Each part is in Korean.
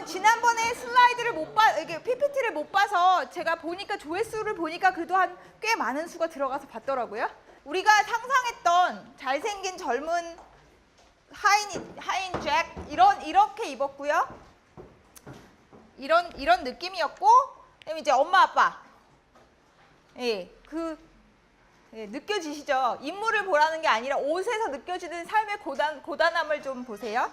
지난번에 슬라이드를 이게 PPT를 못 봐서 제가 보니까 조회수를 보니까 그래도 한 꽤 많은 수가 들어가서 봤더라고요. 우리가 상상했던 잘생긴 젊은 하인 잭 이렇게 입었고요. 이런 느낌이었고, 그다음에 이제 엄마 아빠. 예, 느껴지시죠? 인물을 보라는 게 아니라 옷에서 느껴지는 삶의 고단함을 좀 보세요.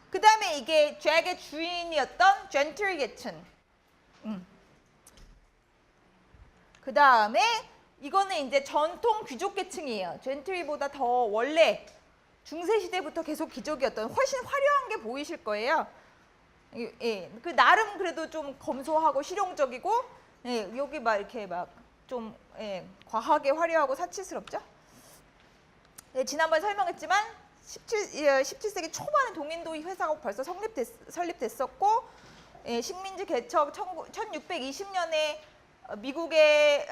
그 다음에 이게 잭의 주인이었던 젠틀 계층. 그 다음에 이거는 이제 전통 귀족 계층이에요. 젠틀보다 더 원래 중세시대부터 계속 귀족이었던 훨씬 화려한 게 보이실 거예요. 예, 그 나름 그래도 좀 검소하고 실용적이고, 예, 여기 막 이렇게 막 좀 과하게 화려하고 사치스럽죠? 네, 지난번에 설명했지만 17세기 초반에 동인도의 회사가 벌써 설립됐었고, 식민지 개척 1620년에 미국의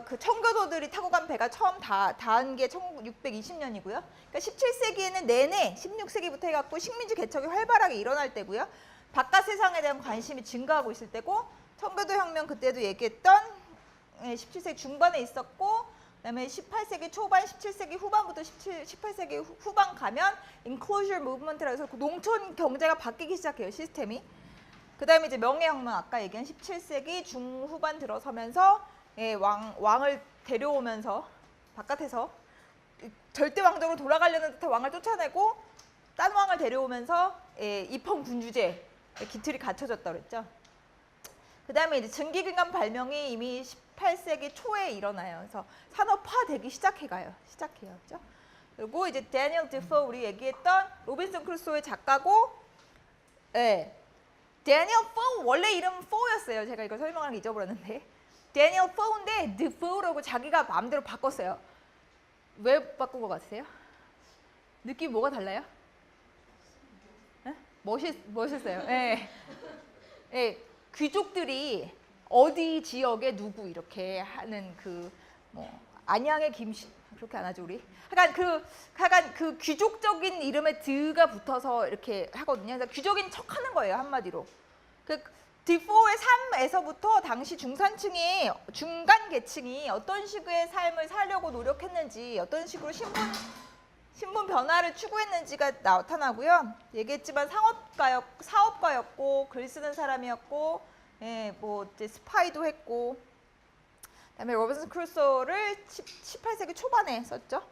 그 청교도들이 타고 간 배가 처음 닿은 게 1620년이고요. 그러니까 17세기에는 내내 16세기부터 해갖고 식민지 개척이 활발하게 일어날 때고요. 바깥 세상에 대한 관심이 증가하고 있을 때고, 청교도 혁명 그때도 얘기했던 17세기 중반에 있었고, 그다음에 18세기 초반, 17세기 후반부터 18세기 후반 가면 Enclosure Movement라고 해서 농촌 경제가 바뀌기 시작해요, 시스템이. 그다음에 이제 명예혁명, 아까 얘기한 17세기 중후반 들어서면서 왕을 데려오면서 바깥에서 절대 왕정으로 돌아가려는 듯한 왕을 쫓아내고 딴 왕을 데려오면서 입헌군주제 기틀이 갖춰졌다고 그랬죠. 그다음에 이제 증기기관 발명이 이미 18세기 초에 일어나요. 그래서 산업화되기 시작해요. 그렇죠? 그리고 이제 데니얼 디포, 우리 얘기했던 로빈슨 크루소의 작가고, 데니얼 포, 원래 이름 포였어요. 제가 이거 설명하는 거 잊어버렸는데, 데니얼 포인데 디포라고 자기가 마음대로 바꿨어요. 왜 바꾼 것 같으세요? 느낌 뭐가 달라요? 멋있어요. 귀족들이 어디 지역에 누구 이렇게 하는 안양의 김씨 그렇게 안 하죠 우리. 약간 그 귀족적인 이름에 드가 붙어서 이렇게 하거든요. 그래서 귀족인 척하는 거예요, 한마디로. 그 디포의 삶에서부터 당시 중산층이, 중간 계층이 어떤 식의 삶을 살려고 노력했는지, 어떤 식으로 신분 변화를 추구했는지가 나타나고요. 얘기했지만 사업가였고, 글 쓰는 사람이었고, 뭐 이제 스파이도 했고, 그다음에 로빈슨 크루소를 18세기 초반에 썼죠.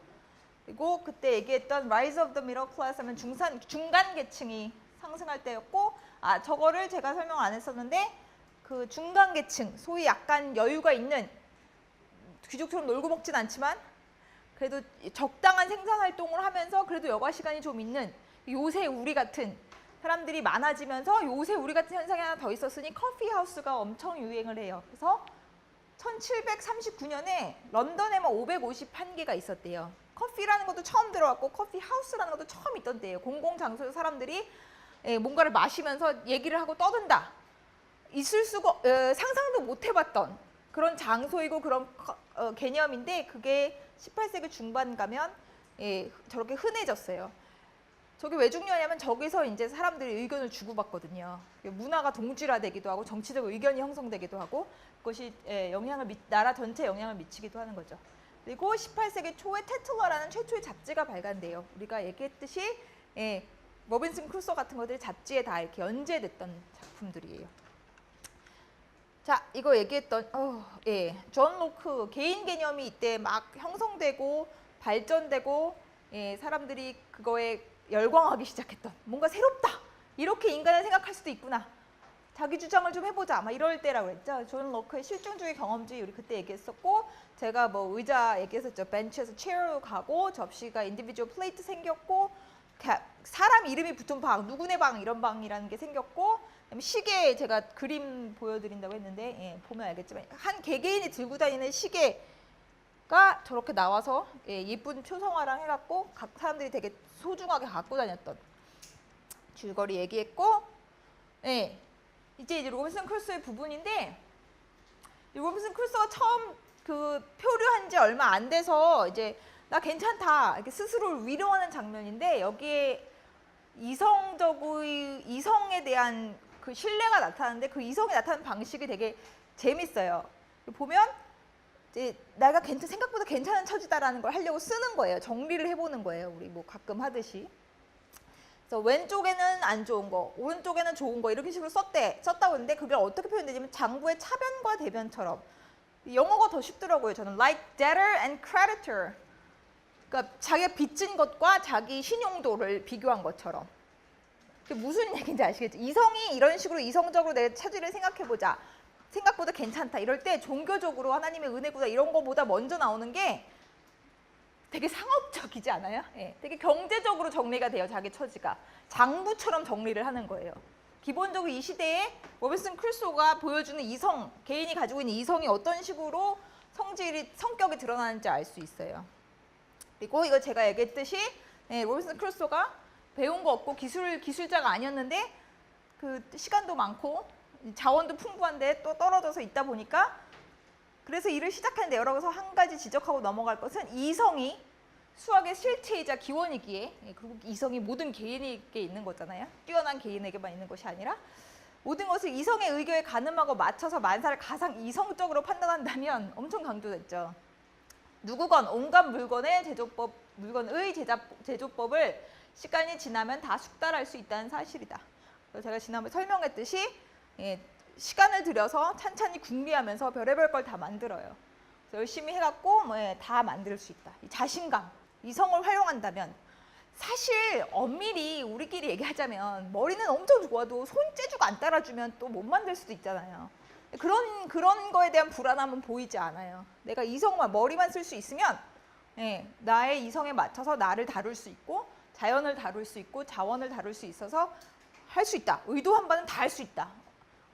그리고 그때 얘기했던 Rise of the Middle Class 하면 중간 계층이 상승할 때였고, 저거를 제가 설명 안 했었는데, 그 중간 계층, 소위 약간 여유가 있는, 귀족처럼 놀고 먹진 않지만 그래도 적당한 생산 활동을 하면서 그래도 여가 시간이 좀 있는 요새 우리 같은 사람들이 많아지면서, 요새 우리 같은 현상이 하나 더 있었으니 커피 하우스가 엄청 유행을 해요. 그래서 1739년에 런던에만 551개가 있었대요. 커피라는 것도 처음 들어왔고 커피 하우스라는 것도 처음 있던 때예요. 공공장소에서 사람들이 뭔가를 마시면서 얘기를 하고 떠든다. 있을 수가 상상도 못 해봤던 그런 장소이고 그런 개념인데, 그게 18세기 중반 가면 저렇게 흔해졌어요. 저게 왜 중요하냐면 저기서 이제 사람들이 의견을 주고받거든요. 문화가 동질화되기도 하고 정치적 의견이 형성되기도 하고, 그것이 나라 전체에 영향을 미치기도 하는 거죠. 그리고 18세기 초에 테틀러라는 최초의 잡지가 발간돼요. 우리가 얘기했듯이 로빈슨 크루소 같은 것들이 잡지에 다 이렇게 연재됐던 작품들이에요. 자, 이거 얘기했던 존 로크 개인 개념이 이때 막 형성되고 발전되고, 사람들이 그거에 열광하기 시작했던, 뭔가 새롭다, 이렇게 인간을 생각할 수도 있구나, 자기 주장을 좀 해보자, 막 이럴 때라고 했죠. 존 로크의 실증주의 경험주의 우리 그때 얘기했었고, 제가 뭐 의자 얘기했었죠. 벤치에서 체어로 가고, 접시가 인디비주얼 플레이트 생겼고, 사람 이름이 붙은 방, 누구네 방, 이런 방이라는 게 생겼고, 시계 제가 그림 보여드린다고 했는데, 보면 알겠지만 한 개개인이 들고 다니는 시계가 저렇게 나와서 예쁜 초성화랑 해갖고 각 사람들이 되게 소중하게 갖고 다녔던 줄거리 얘기했고, 이제 로빈슨 크루소의 부분인데, 로빈슨 크루소가 처음 표류한 지 얼마 안 돼서 이제 나 괜찮다 이렇게 스스로를 위로하는 장면인데, 여기에 이성에 대한 그 신뢰가 나타나는데 그 이성이 나타나는 방식이 되게 재밌어요. 보면 이제 내가 생각보다 괜찮은 처지다라는 걸 하려고 쓰는 거예요. 정리를 해보는 거예요. 우리 뭐 가끔 하듯이. 그래서 왼쪽에는 안 좋은 거, 오른쪽에는 좋은 거 이렇게 식으로 썼다고 했는데 그걸 어떻게 표현되냐면 장부의 차변과 대변처럼. 영어가 더 쉽더라고요. 저는 like debtor and creditor. 그러니까 자기가 빚진 것과 자기 신용도를 비교한 것처럼. 그게 무슨 얘기인지 아시겠죠? 이성이 이런 식으로 이성적으로 내 처지를 생각해보자. 생각보다 괜찮다. 이럴 때 종교적으로 하나님의 은혜구나 이런 거보다 먼저 나오는 게 되게 상업적이지 않아요? 예, 되게 경제적으로 정리가 돼요. 자기 처지가. 장부처럼 정리를 하는 거예요. 기본적으로 이 시대에 로빈슨 크루소가 보여주는 이성, 개인이 가지고 있는 이성이 어떤 식으로 성격이 드러나는지 알 수 있어요. 그리고 이거 제가 얘기했듯이 로빈슨 크루소가 배운 거 없고 기술자가 아니었는데 그 시간도 많고 자원도 풍부한데 또 떨어져서 있다 보니까 그래서 일을 시작하는데 여러가서 한 가지 지적하고 넘어갈 것은 이성이 수학의 실체이자 기원이기에 그리고 이성이 모든 개인에게 있는 거잖아요. 뛰어난 개인에게만 있는 것이 아니라 모든 것을 이성의 의견에 가늠하고 맞춰서 만사를 가장 이성적으로 판단한다면 엄청 강조됐죠. 누구건 온갖 물건의 제조법을 시간이 지나면 다 숙달할 수 있다는 사실이다. 그래서 제가 지난번에 설명했듯이 시간을 들여서 찬찬히 궁리하면서 별의별 걸 다 만들어요. 그래서 열심히 해갖고 다 만들 수 있다. 이 자신감, 이성을 활용한다면 사실 엄밀히 우리끼리 얘기하자면 머리는 엄청 좋아도 손재주가 안 따라주면 또 못 만들 수도 있잖아요. 그런 거에 대한 불안함은 보이지 않아요. 내가 이성만 머리만 쓸 수 있으면 나의 이성에 맞춰서 나를 다룰 수 있고 자연을 다룰 수 있고 자원을 다룰 수 있어서 할 수 있다. 의도한 바는 다 할 수 있다.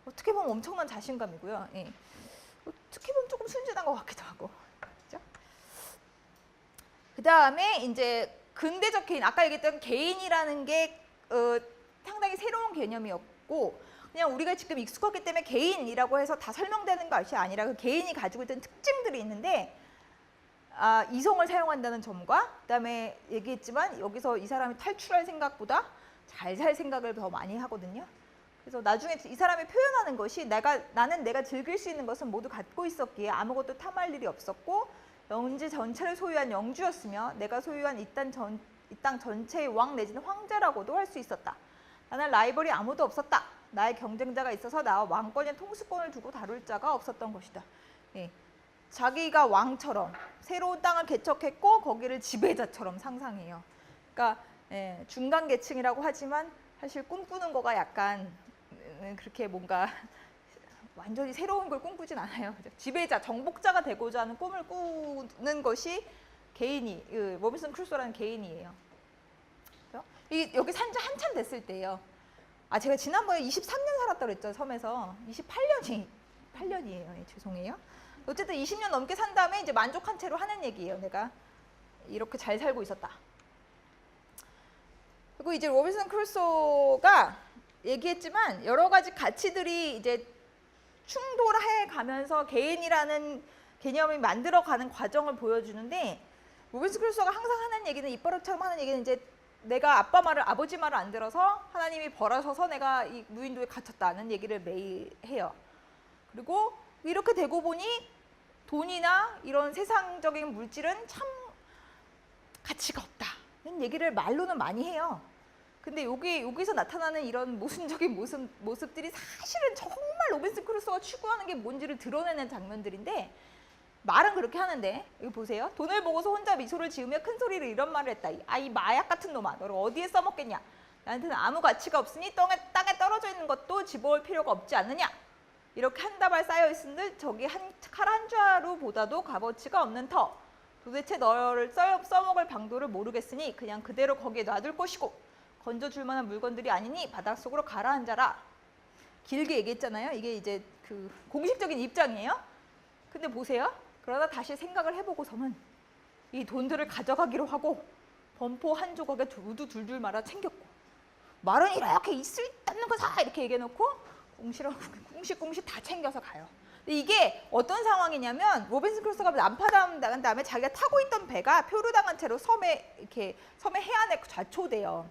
어떻게 보면 엄청난 자신감이고요. 어떻게 보면 조금 순진한 것 같기도 하고. 그렇죠? 그 다음에 이제 근대적 개인, 아까 얘기했던 개인이라는 게 상당히 새로운 개념이었고 그냥 우리가 지금 익숙하기 때문에 개인이라고 해서 다 설명되는 것이 아니라 그 개인이 가지고 있던 특징들이 있는데 이성을 사용한다는 점과 그다음에 얘기했지만 여기서 이 사람이 탈출할 생각보다 잘 살 생각을 더 많이 하거든요. 그래서 나중에 이 사람이 표현하는 것이 나는 내가 즐길 수 있는 것은 모두 갖고 있었기에 아무것도 탐할 일이 없었고 영지 전체를 소유한 영주였으며 내가 소유한 이 땅 전체의 왕 내지는 황제라고도 할 수 있었다. 나는 라이벌이 아무도 없었다. 나의 경쟁자가 있어서 나와 왕권의 통수권을 두고 다룰 자가 없었던 것이다. 자기가 왕처럼 새로운 땅을 개척했고 거기를 지배자처럼 상상해요. 그러니까 중간 계층이라고 하지만 사실 꿈꾸는 거가 약간 그렇게 뭔가 완전히 새로운 걸 꿈꾸진 않아요. 지배자, 정복자가 되고자 하는 꿈을 꾸는 것이 로빈슨 크루소라는 개인이에요. 여기 산지 한참 됐을 때예요. 제가 지난번에 23년 살았다고 그랬죠, 섬에서. 8년이에요. 죄송해요. 어쨌든 20년 넘게 산 다음에 이제 만족한 채로 하는 얘기예요. 내가 이렇게 잘 살고 있었다. 그리고 이제 로빈슨 크루소가 얘기했지만 여러 가지 가치들이 이제 충돌해 가면서 개인이라는 개념을 만들어가는 과정을 보여주는데 로빈슨 크루소가 항상 하는 얘기는 입버릇처럼 하는 얘기는 이제 내가 아버지 말을 안 들어서 하나님이 벌하셔서 내가 이 무인도에 갇혔다는 얘기를 매일 해요. 그리고 이렇게 되고 보니 돈이나 이런 세상적인 물질은 참 가치가 없다는 얘기를 말로는 많이 해요. 근데 여기서 나타나는 이런 모순적인 모습들이 사실은 정말 로빈슨 크루소가 추구하는 게 뭔지를 드러내는 장면들인데 말은 그렇게 하는데 여기 보세요. 돈을 보고서 혼자 미소를 지으며 큰 소리로 이런 말을 했다. 이 마약 같은 놈아, 너를 어디에 써먹겠냐. 나한테는 아무 가치가 없으니 땅에 떨어져 있는 것도 집어올 필요가 없지 않느냐. 이렇게 한 다발 쌓여있은들 저기 칼 한 자루보다도 값어치가 없는 터. 도대체 너를 써먹을 방도를 모르겠으니 그냥 그대로 거기에 놔둘 것이고 건져줄 만한 물건들이 아니니 바닷속으로 가라앉아라. 길게 얘기했잖아요. 이게 이제 그 공식적인 입장이에요. 근데 보세요. 그러다 다시 생각을 해보고서는 이 돈들을 가져가기로 하고 범포 한 조각에 모두 둘둘 말아 챙겼고 말은 이렇게 있을 있는 거 사 이렇게 얘기해놓고 공식 다 챙겨서 가요. 근데 이게 어떤 상황이냐면 로빈슨 크루소가 난파당 나간 다음에 자기가 타고 있던 배가 표류당한 채로 섬의 해안에 좌초돼요.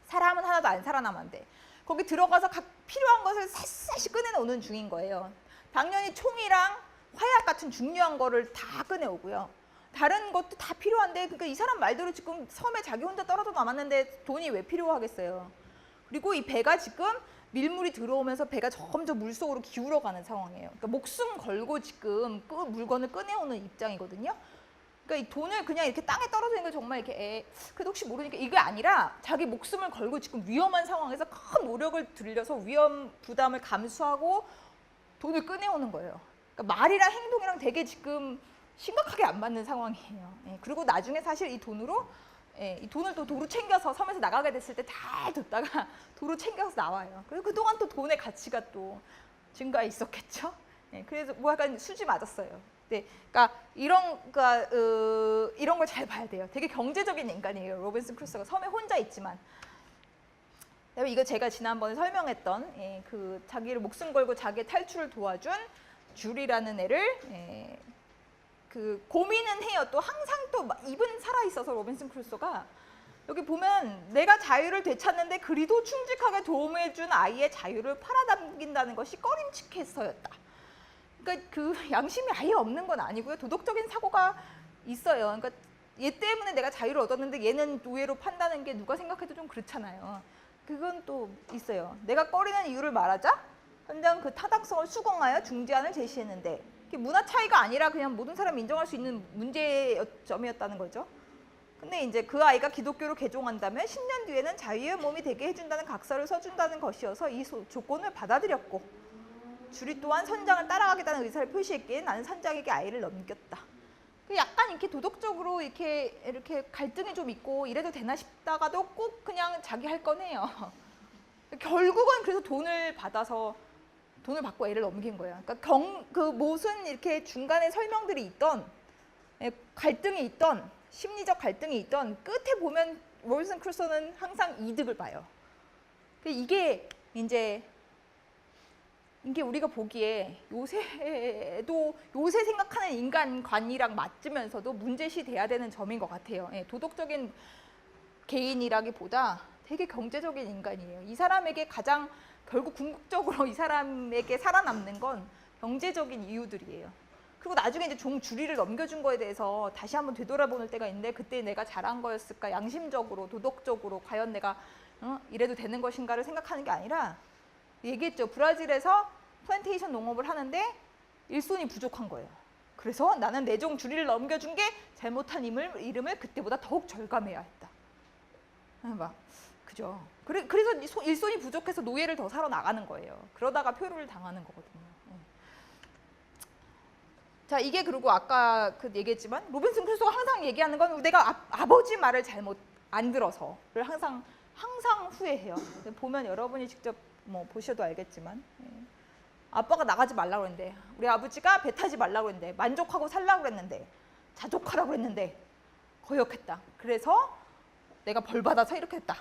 사람은 하나도 안 살아남았는데 거기 들어가서 각 필요한 것을 샅샅이 꺼내오는 중인 거예요. 당연히 총이랑 화약 같은 중요한 거를 다 꺼내오고요. 다른 것도 다 필요한데 그러니까 이 사람 말대로 지금 섬에 자기 혼자 떨어져 남았는데 돈이 왜 필요하겠어요. 그리고 이 배가 지금 밀물이 들어오면서 배가 점점 물속으로 기울어가는 상황이에요. 그러니까 목숨 걸고 지금 그 물건을 꺼내오는 입장이거든요. 그러니까 이 돈을 그냥 이렇게 땅에 떨어지는 거 정말 이렇게 그래도 혹시 모르니까 이게 아니라 자기 목숨을 걸고 지금 위험한 상황에서 큰 노력을 들여서 위험 부담을 감수하고 돈을 꺼내오는 거예요. 그러니까 말이랑 행동이랑 되게 지금 심각하게 안 맞는 상황이에요. 예, 그리고 나중에 사실 이 돈으로 이 돈을 또 도로 챙겨서 섬에서 나가게 됐을 때 잘 뒀다가 도로 챙겨서 나와요. 그래서 그동안 또 돈의 가치가 또 증가해 있었겠죠. 예, 그래서 뭐 약간 수지 맞았어요. 네, 그러니까 이런 걸 잘 봐야 돼요. 되게 경제적인 인간이에요. 로빈슨 크루소가 섬에 혼자 있지만. 이거 제가 지난번에 설명했던 그 자기를 목숨 걸고 자기의 탈출을 도와준 줄이라는 애를 그 고민은 해요. 또 항상 또 입은 살아 있어서 로빈슨 크루소가 여기 보면 내가 자유를 되찾는데 그리도 충직하게 도움해준 아이의 자유를 팔아당긴다는 것이 꺼림칙해서였다. 그러니까 그 양심이 아예 없는 건 아니고요. 도덕적인 사고가 있어요. 그러니까 얘 때문에 내가 자유를 얻었는데 얘는 노예로 판다는 게 누가 생각해도 좀 그렇잖아요. 그건 또 있어요. 내가 꺼리는 이유를 말하자 현장 그 타당성을 수긍하여 중재안을 제시했는데 이게 문화 차이가 아니라 그냥 모든 사람이 인정할 수 있는 문제점이었다는 거죠. 근데 이제 그 아이가 기독교로 개종한다면 10년 뒤에는 자유의 몸이 되게 해준다는 각서를 써준다는 것이어서 이 조건을 받아들였고 주리 또한 선장을 따라가겠다는 의사를 표시했기에 나는 선장에게 아이를 넘겼다. 약간 이렇게 도덕적으로 이렇게 갈등이 좀 있고 이래도 되나 싶다가도 꼭 그냥 자기 할 거네요. 결국은 그래서 돈을 받고 애를 넘긴 거예요. 그러니까 그 무슨 이렇게 중간에 설명들이 있던 갈등이 있던 심리적 갈등이 있던 끝에 보면 로빈슨 크루소는 항상 이득을 봐요. 이게 우리가 보기에 요새 생각하는 인간관이랑 맞으면서도 문제시 돼야 되는 점인 것 같아요. 도덕적인 개인이라기보다 되게 경제적인 인간이에요. 이 사람에게 가장 결국 궁극적으로 이 사람에게 살아남는 건 경제적인 이유들이에요. 그리고 나중에 이제 종 주리를 넘겨준 거에 대해서 다시 한번 되돌아보는 때가 있는데 그때 내가 잘한 거였을까? 양심적으로, 도덕적으로 과연 내가 이래도 되는 것인가를 생각하는 게 아니라 얘기했죠. 브라질에서 플랜테이션 농업을 하는데 일손이 부족한 거예요. 그래서 나는 내 종 주리를 넘겨준 게 잘못한 이름을 그때보다 더욱 절감해야 했다. 그죠? 그래서 일손이 부족해서 노예를 더 사러 나가는 거예요. 그러다가 표류를 당하는 거거든요. 자, 이게 그리고 아까 얘기했지만 로빈슨 크루소가 항상 얘기하는 건 내가 아버지 말을 잘못 안 들어서를 항상 후회해요. 보면 여러분이 직접 보셔도 알겠지만 아빠가 나가지 말라고 했는데 우리 아버지가 배 타지 말라고 했는데 만족하고 살라고 했는데 자족하라고 했는데 거역했다. 그래서 내가 벌 받아서 이렇게 했다.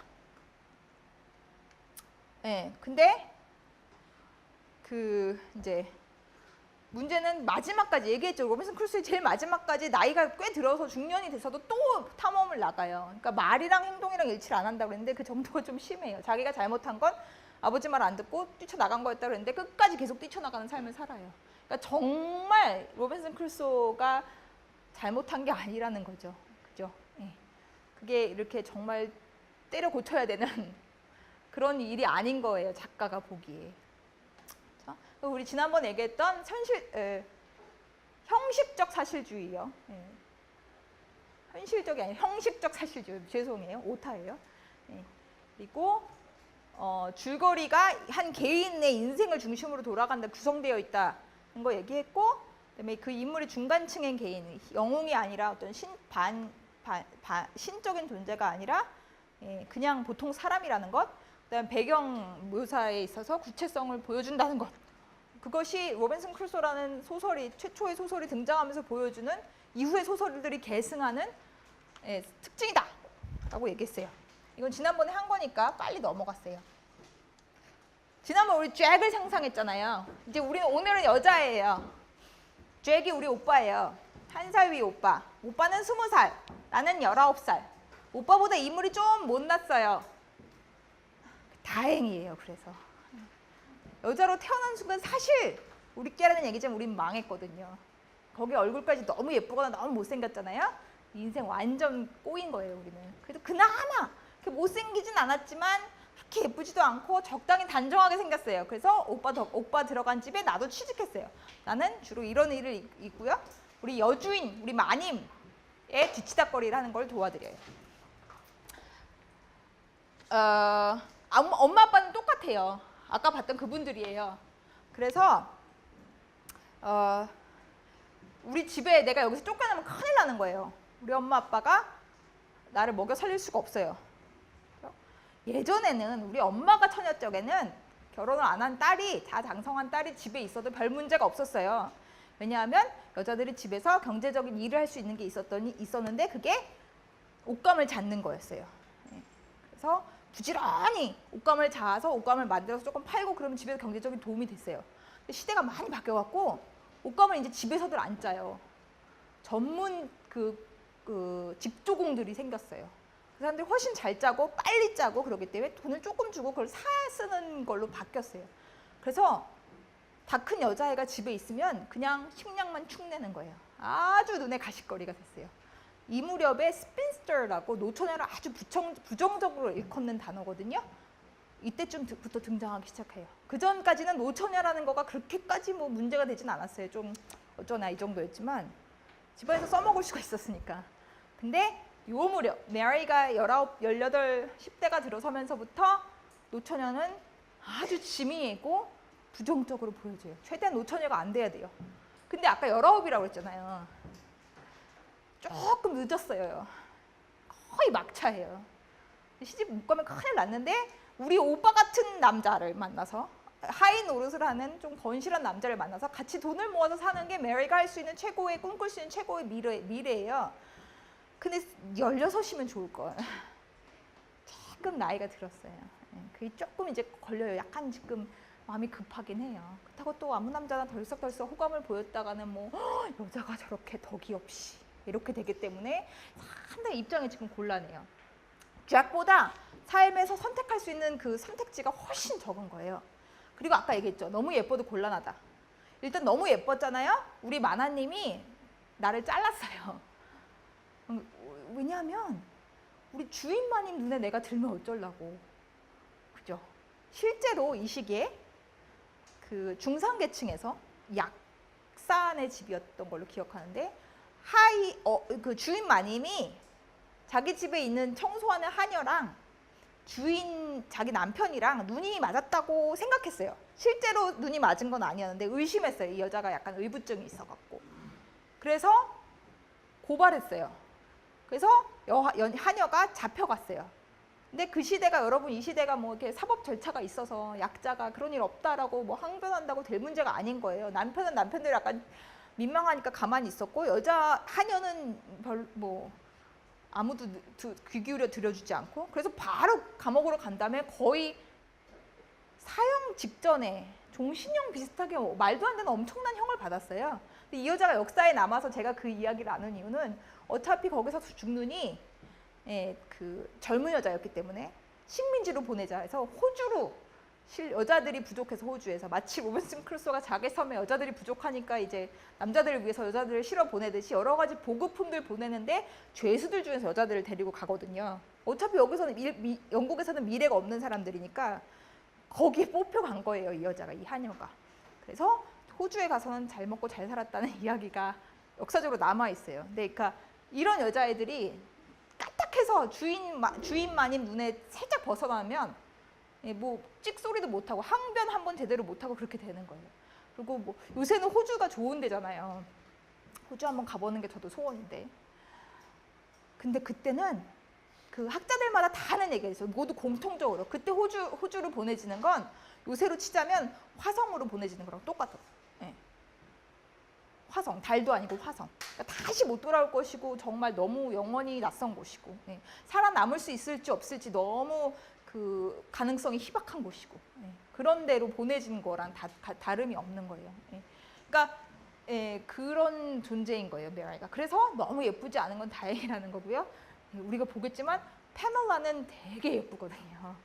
근데 이제 문제는 마지막까지 얘기했죠. 로빈슨 크루소의 제일 마지막까지 나이가 꽤 들어서 중년이 돼서도 또 탐험을 나가요. 그러니까 말이랑 행동이랑 일치를 안 한다고 그랬는데 그 정도가 좀 심해요. 자기가 잘못한 건 아버지 말 안 듣고 뛰쳐나간 거였다고 그랬는데 끝까지 계속 뛰쳐나가는 삶을 살아요. 그러니까 정말 로빈슨 크루소가 잘못한 게 아니라는 거죠. 그죠? 그게 이렇게 정말 때려 고쳐야 되는 그런 일이 아닌 거예요. 작가가 보기에. 자, 우리 지난번에 얘기했던 형식적 사실주의요. 현실적이 아니라 형식적 사실주의. 죄송해요. 오타예요. 그리고 줄거리가 한 개인의 인생을 중심으로 돌아간다, 구성되어 있다는 거 얘기했고, 그다음에 그 인물이 중간층의 개인, 영웅이 아니라 어떤 신적인 존재가 아니라 그냥 보통 사람이라는 것, 그다음에 배경 묘사에 있어서 구체성을 보여준다는 것. 그것이 로빈슨 크루소라는 소설이 최초의 소설이 등장하면서 보여주는 이후의 소설들이 계승하는 특징이다라고 얘기했어요. 이건 지난번에 한 거니까 빨리 넘어갔어요. 지난번 우리 잭을 상상했잖아요. 이제 오늘은 여자예요. 잭이 우리 오빠예요. 1살 위 오빠. 오빠는 20살. 나는 19살. 오빠보다 인물이 좀 못났어요. 다행이에요. 그래서 여자로 태어난 순간 사실 우리끼리는 얘기지만 우린 망했거든요. 거기 얼굴까지 너무 예쁘거나 너무 못생겼잖아요. 인생 완전 꼬인 거예요, 우리는. 그래도 그나마 못생기진 않았지만 그렇게 예쁘지도 않고 적당히 단정하게 생겼어요. 그래서 오빠 들어간 집에 나도 취직했어요. 나는 주로 이런 일을 있고요. 우리 여주인, 우리 마님의 뒤치다거리를 하는 걸 도와드려요. 엄마 아빠는 똑같아요. 아까 봤던 그분들이에요. 그래서 우리 집에 내가 여기서 쫓겨나면 큰일 나는 거예요. 우리 엄마 아빠가 나를 먹여 살릴 수가 없어요. 예전에는 우리 엄마가 처녀 쪽에는 결혼을 안 한 딸이, 다 장성한 딸이 집에 있어도 별 문제가 없었어요. 왜냐하면 여자들이 집에서 경제적인 일을 할 수 있는 게 있었는데 그게 옷감을 잡는 거였어요. 그래서 부지런히 옷감을 자서 옷감을 만들어서 조금 팔고 그러면 집에서 경제적인 도움이 됐어요. 근데 시대가 많이 바뀌어갖고 옷감을 이제 집에서들 안 짜요. 전문 집조공들이 생겼어요. 그 사람들이 훨씬 잘 짜고 빨리 짜고 그러기 때문에 돈을 조금 주고 그걸 쓰는 걸로 바뀌었어요. 그래서 다 큰 여자애가 집에 있으면 그냥 식량만 축내는 거예요. 아주 눈에 가시거리가 됐어요. 이 무렵에 스핀스터라고 노처녀를 아주 부정적으로 일컫는 단어거든요. 이때쯤부터 등장하기 시작해요. 그 전까지는 노처녀라는 거가 그렇게까지 뭐 문제가 되진 않았어요. 좀 어쩌나 이 정도였지만 집안에서 써먹을 수가 있었으니까. 근데 요 무렵 메리가 19, 18, 10대가 들어서면서부터 노처녀는 아주 지미이고 부정적으로 보여져요. 최대한 노처녀가 안 돼야 돼요. 근데 아까 19이라고 했잖아요. 조금 늦었어요. 거의 막차예요. 시집 못 가면 큰일 났는데 우리 오빠 같은 남자를 만나서 하이 노릇을 하는 좀 건실한 남자를 만나서 같이 돈을 모아서 사는 게 메리가 할 수 있는 최고의 꿈꿀 수 있는 최고의 미래예요. 근데 16이면 좋을 걸. 조금 나이가 들었어요. 그게 조금 이제 걸려요. 약간 지금 마음이 급하긴 해요. 그렇다고 또 아무 남자나 덜썩덜썩 호감을 보였다가는 뭐 여자가 저렇게 덕이 없이 이렇게 되기 때문에 상당히 입장이 지금 곤란해요. 잭보다 삶에서 선택할 수 있는 그 선택지가 훨씬 적은 거예요. 그리고 아까 얘기했죠. 너무 예뻐도 곤란하다. 일단 너무 예뻤잖아요. 우리 마나님이 나를 잘랐어요. 왜냐하면 우리 주인마님 눈에 내가 들면 어쩌려고. 그죠? 실제로 이 시기에 그 중상계층에서 약산의 집이었던 걸로 기억하는데 그 주인 마님이 자기 집에 있는 청소하는 하녀랑 자기 남편이랑 눈이 맞았다고 생각했어요. 실제로 눈이 맞은 건 아니었는데 의심했어요. 이 여자가 약간 의부증이 있어갖고. 그래서 고발했어요. 그래서 하녀가 잡혀갔어요. 근데 그 시대가 여러분 이 시대가 뭐 이렇게 사법 절차가 있어서 약자가 그런 일 없다라고 뭐 항변한다고 될 문제가 아닌 거예요. 남편은 남편대로 약간 민망하니까 가만히 있었고 여자 하녀는 뭐 아무도 귀 기울여 들여주지 않고 그래서 바로 감옥으로 간 다음에 거의 사형 직전에 종신형 비슷하게 말도 안 되는 엄청난 형을 받았어요. 근데 이 여자가 역사에 남아서 제가 그 이야기를 아는 이유는 어차피 거기서 죽느니 그 젊은 여자였기 때문에 식민지로 보내자 해서 호주로 여자들이 부족해서 호주에서 마치 로빈슨 크루소가 자기 섬에 여자들이 부족하니까 이제 남자들을 위해서 여자들을 실어 보내듯이 여러 가지 보급품들 보내는데 죄수들 중에서 여자들을 데리고 가거든요. 어차피 여기서는 영국에서는 미래가 없는 사람들이니까 거기에 뽑혀간 거예요. 이 여자가, 이 하녀가. 그래서 호주에 가서는 잘 먹고 잘 살았다는 이야기가 역사적으로 남아있어요. 근데 그러니까 이런 여자애들이 까딱해서 주인 마님 눈에 살짝 벗어나면 뭐 찍소리도 못하고 항변 한번 제대로 못하고 그렇게 되는 거예요. 그리고 뭐 요새는 호주가 좋은 데잖아요. 호주 한번 가보는 게 저도 소원인데. 근데 그때는 그 학자들마다 다 하는 얘기가 있어요. 모두 공통적으로. 그때 호주로 보내지는 건 요새로 치자면 화성으로 보내지는 거랑 똑같아요. 화성, 달도 아니고 화성. 그러니까 다시 못 돌아올 것이고 정말 너무 영원히 낯선 곳이고 살아남을 수 있을지 없을지 너무 그 가능성이 희박한 곳이고 그런 데로 보내진 거랑 다름이 없는 거예요. 그러니까 그런 존재인 거예요, 메리가. 그래서 너무 예쁘지 않은 건 다행이라는 거고요. 우리가 보겠지만 파멜라는 되게 예쁘거든요.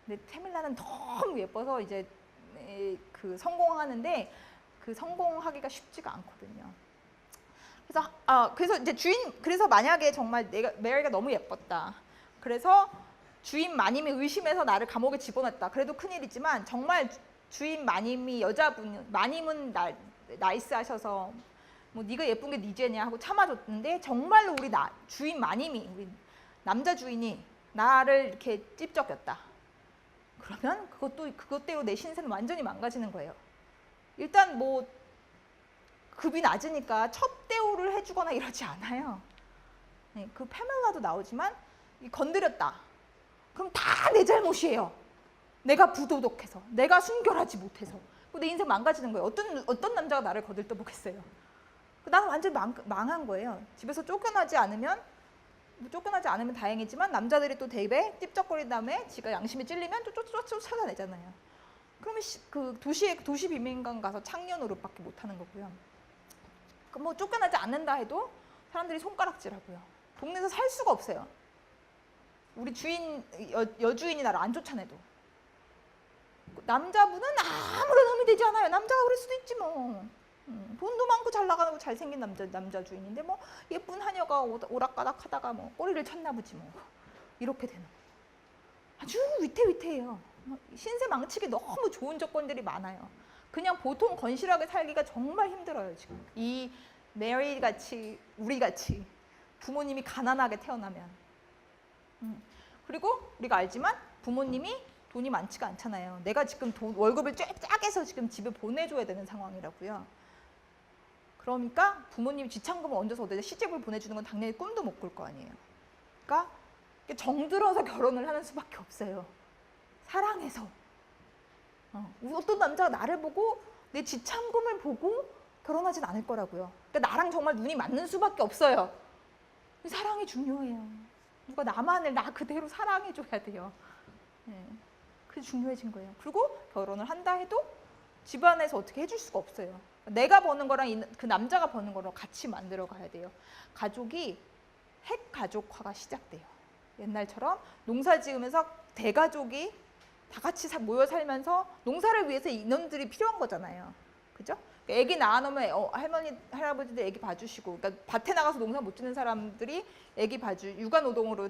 근데 캐밀라는 너무 예뻐서 이제 그 성공하는데 그 성공하기가 쉽지가 않거든요. 그래서 이제 그래서 만약에 정말 메리가 너무 예뻤다. 그래서 주인 마님이 의심해서 나를 감옥에 집어넣었다. 그래도 큰일이지만 정말 주인 마님이 마님은 나이스하셔서 뭐 네가 예쁜 게 네 죄냐 하고 참아줬는데 정말로 주인 마님이 우리 남자 주인이 나를 이렇게 찝적였다. 그러면 그것대로 내 신세는 완전히 망가지는 거예요. 일단 뭐 급이 낮으니까 첩대우를 해주거나 이러지 않아요. 네, 그 페멜라도 나오지만 건드렸다. 그럼 다 내 잘못이에요. 내가 부도덕해서, 내가 순결하지 못해서 내 인생 망가지는 거예요. 어떤 남자가 나를 거들떠보겠어요. 나는 완전히 망한 거예요. 집에서 쫓겨나지 않으면 다행이지만 남자들이 또 대배 찝쩍거린 다음에 지가 양심에 찔리면 쫓 찾아내잖아요. 그러면 그 도시 비밀인간 가서 창녀 노릇밖에 못하는 거고요. 뭐 쫓겨나지 않는다 해도 사람들이 손가락질하고요. 동네에서 살 수가 없어요. 우리 여주인이 나를 안 쫓아내도. 남자분은 아무런 흠이 되지 않아요. 남자가 그럴 수도 있지 뭐. 돈도 많고 잘 나가고 잘생긴 남자 주인인데 뭐 예쁜 하녀가 오락가락 하다가 뭐 꼬리를 쳤나 보지 뭐. 이렇게 되는 거예요. 아주 위태위태해요. 신세 망치기 너무 좋은 조건들이 많아요. 그냥 보통 건실하게 살기가 정말 힘들어요. 지금 이 메리 같이 우리 같이 부모님이 가난하게 태어나면. 그리고 우리가 알지만 부모님이 돈이 많지가 않잖아요. 내가 지금 월급을 쫙해서 지금 집에 보내줘야 되는 상황이라고요. 그러니까 부모님이 지참금을 얹어서 내가 시집을 보내주는 건 당연히 꿈도 못 꿀 거 아니에요. 그러니까 정들어서 결혼을 하는 수밖에 없어요. 사랑해서. 어떤 남자가 나를 보고 내 지참금을 보고 결혼하진 않을 거라고요. 그러니까 나랑 정말 눈이 맞는 수밖에 없어요. 사랑이 중요해요. 누가 나만을 나 그대로 사랑해줘야 돼요. 네. 그게 중요해진 거예요. 그리고 결혼을 한다 해도 집안에서 어떻게 해줄 수가 없어요. 내가 버는 거랑 그 남자가 버는 거랑 같이 만들어 가야 돼요. 가족이 핵가족화가 시작돼요. 옛날처럼 농사 지으면서 대가족이 다 같이 모여 살면서 농사를 위해서 인원들이 필요한 거잖아요. 그죠? 애기 낳아놓으면 할머니, 할아버지들 애기 봐주시고, 그러니까 밭에 나가서 농사 못 짓는 사람들이 애기 육아 노동으로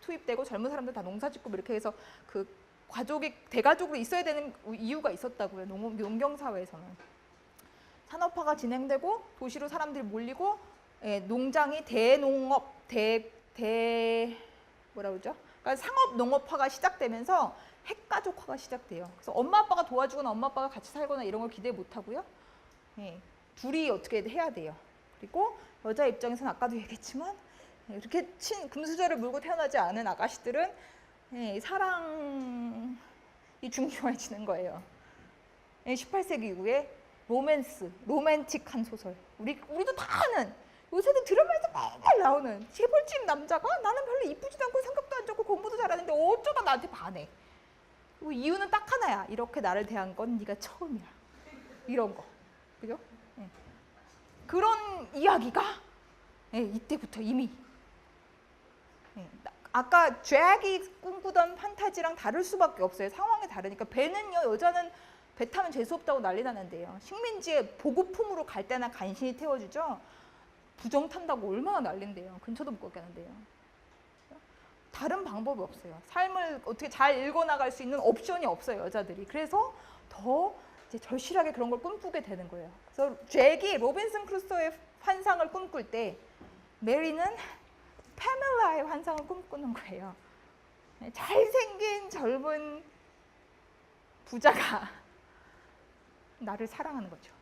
투입되고 젊은 사람들 다 농사 짓고 이렇게 해서 그 가족이 대가족으로 있어야 되는 이유가 있었다고요. 농경 사회에서는. 산업화가 진행되고 도시로 사람들이 몰리고 농장이 대농업, 뭐라 그러죠? 그러니까 상업 농업화가 시작되면서 핵가족화가 시작돼요. 그래서 엄마 아빠가 도와주거나 엄마 아빠가 같이 살거나 이런 걸 기대 못 하고요. 둘이 어떻게 해야 돼요. 그리고 여자 입장에서는 아까도 얘기했지만 이렇게 금수저를 물고 태어나지 않은 아가씨들은 사랑이 중요해지는 거예요. 18세기 이후에 로맨틱한 소설. 우리도 다 아는, 요새도 드라마에서 맨날 나오는 재벌집 남자가 나는 별로 이쁘지도 않고 성격도 안 좋고 공부도 잘하는데 어쩌다 나한테 반해. 그리고 이유는 딱 하나야. 이렇게 나를 대한 건 네가 처음이야. 이런 거. 그죠? 그런 이야기가 이때부터 이미 아까 잭이 꿈꾸던 판타지랑 다를 수밖에 없어요. 상황이 다르니까. 배는요, 여자는 배 타면 재수없다고 난리 나는데요. 식민지에 보급품으로 갈 때나 간신히 태워주죠. 부정 탄다고 얼마나 난린데요. 근처도 못 가게 하는데요. 다른 방법이 없어요. 삶을 어떻게 잘 읽어나갈 수 있는 옵션이 없어요, 여자들이. 그래서 더 이제 절실하게 그런 걸 꿈꾸게 되는 거예요. 그래서 잭이 로빈슨 크루소의 환상을 꿈꿀 때 메리는 페멜라의 환상을 꿈꾸는 거예요. 잘생긴 젊은 부자가 나를 사랑하는 거죠.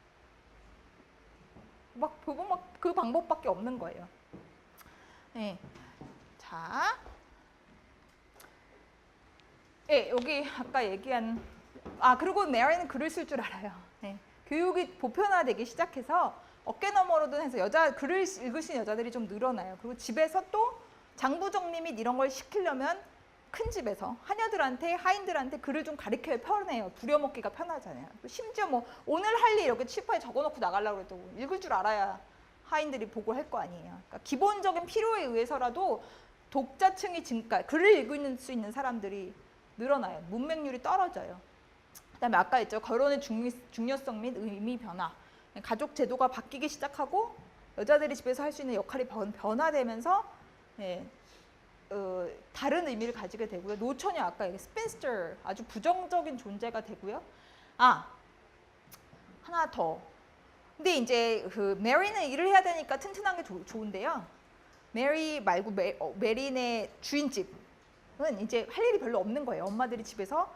그 방법밖에 없는 거예요. 자, 여기 아까 얘기한 그리고 메리는 글을 쓸 줄 알아요. 교육이 보편화되기 시작해서 어깨너머로든 해서 글을 읽을 수 있는 여자들이 좀 늘어나요. 그리고 집에서 또 장부정리 및 이런 걸 시키려면 큰 집에서 하인들한테 글을 좀 가르쳐야 편해요. 부려먹기가 편하잖아요. 심지어 뭐 오늘 할 일 이렇게 칠판에 적어놓고 나가려고 해도 읽을 줄 알아야 하인들이 보고 할 거 아니에요. 그러니까 기본적인 필요에 의해서라도 독자층이 글을 읽을 수 있는 사람들이 늘어나요. 문맹률이 떨어져요. 그다음에 아까 했죠. 결혼의 중요성 및 의미 변화. 가족 제도가 바뀌기 시작하고 여자들이 집에서 할 수 있는 역할이 변화되면서 다른 의미를 가지게 되고요. 노처녀 아까 얘기 스펜스터 아주 부정적인 존재가 되고요. 하나 더. 근데 이제 그 메리는 일을 해야 되니까 튼튼한 게 좋은데요. 메리 말고 메린의 주인집은 이제 할 일이 별로 없는 거예요. 엄마들이 집에서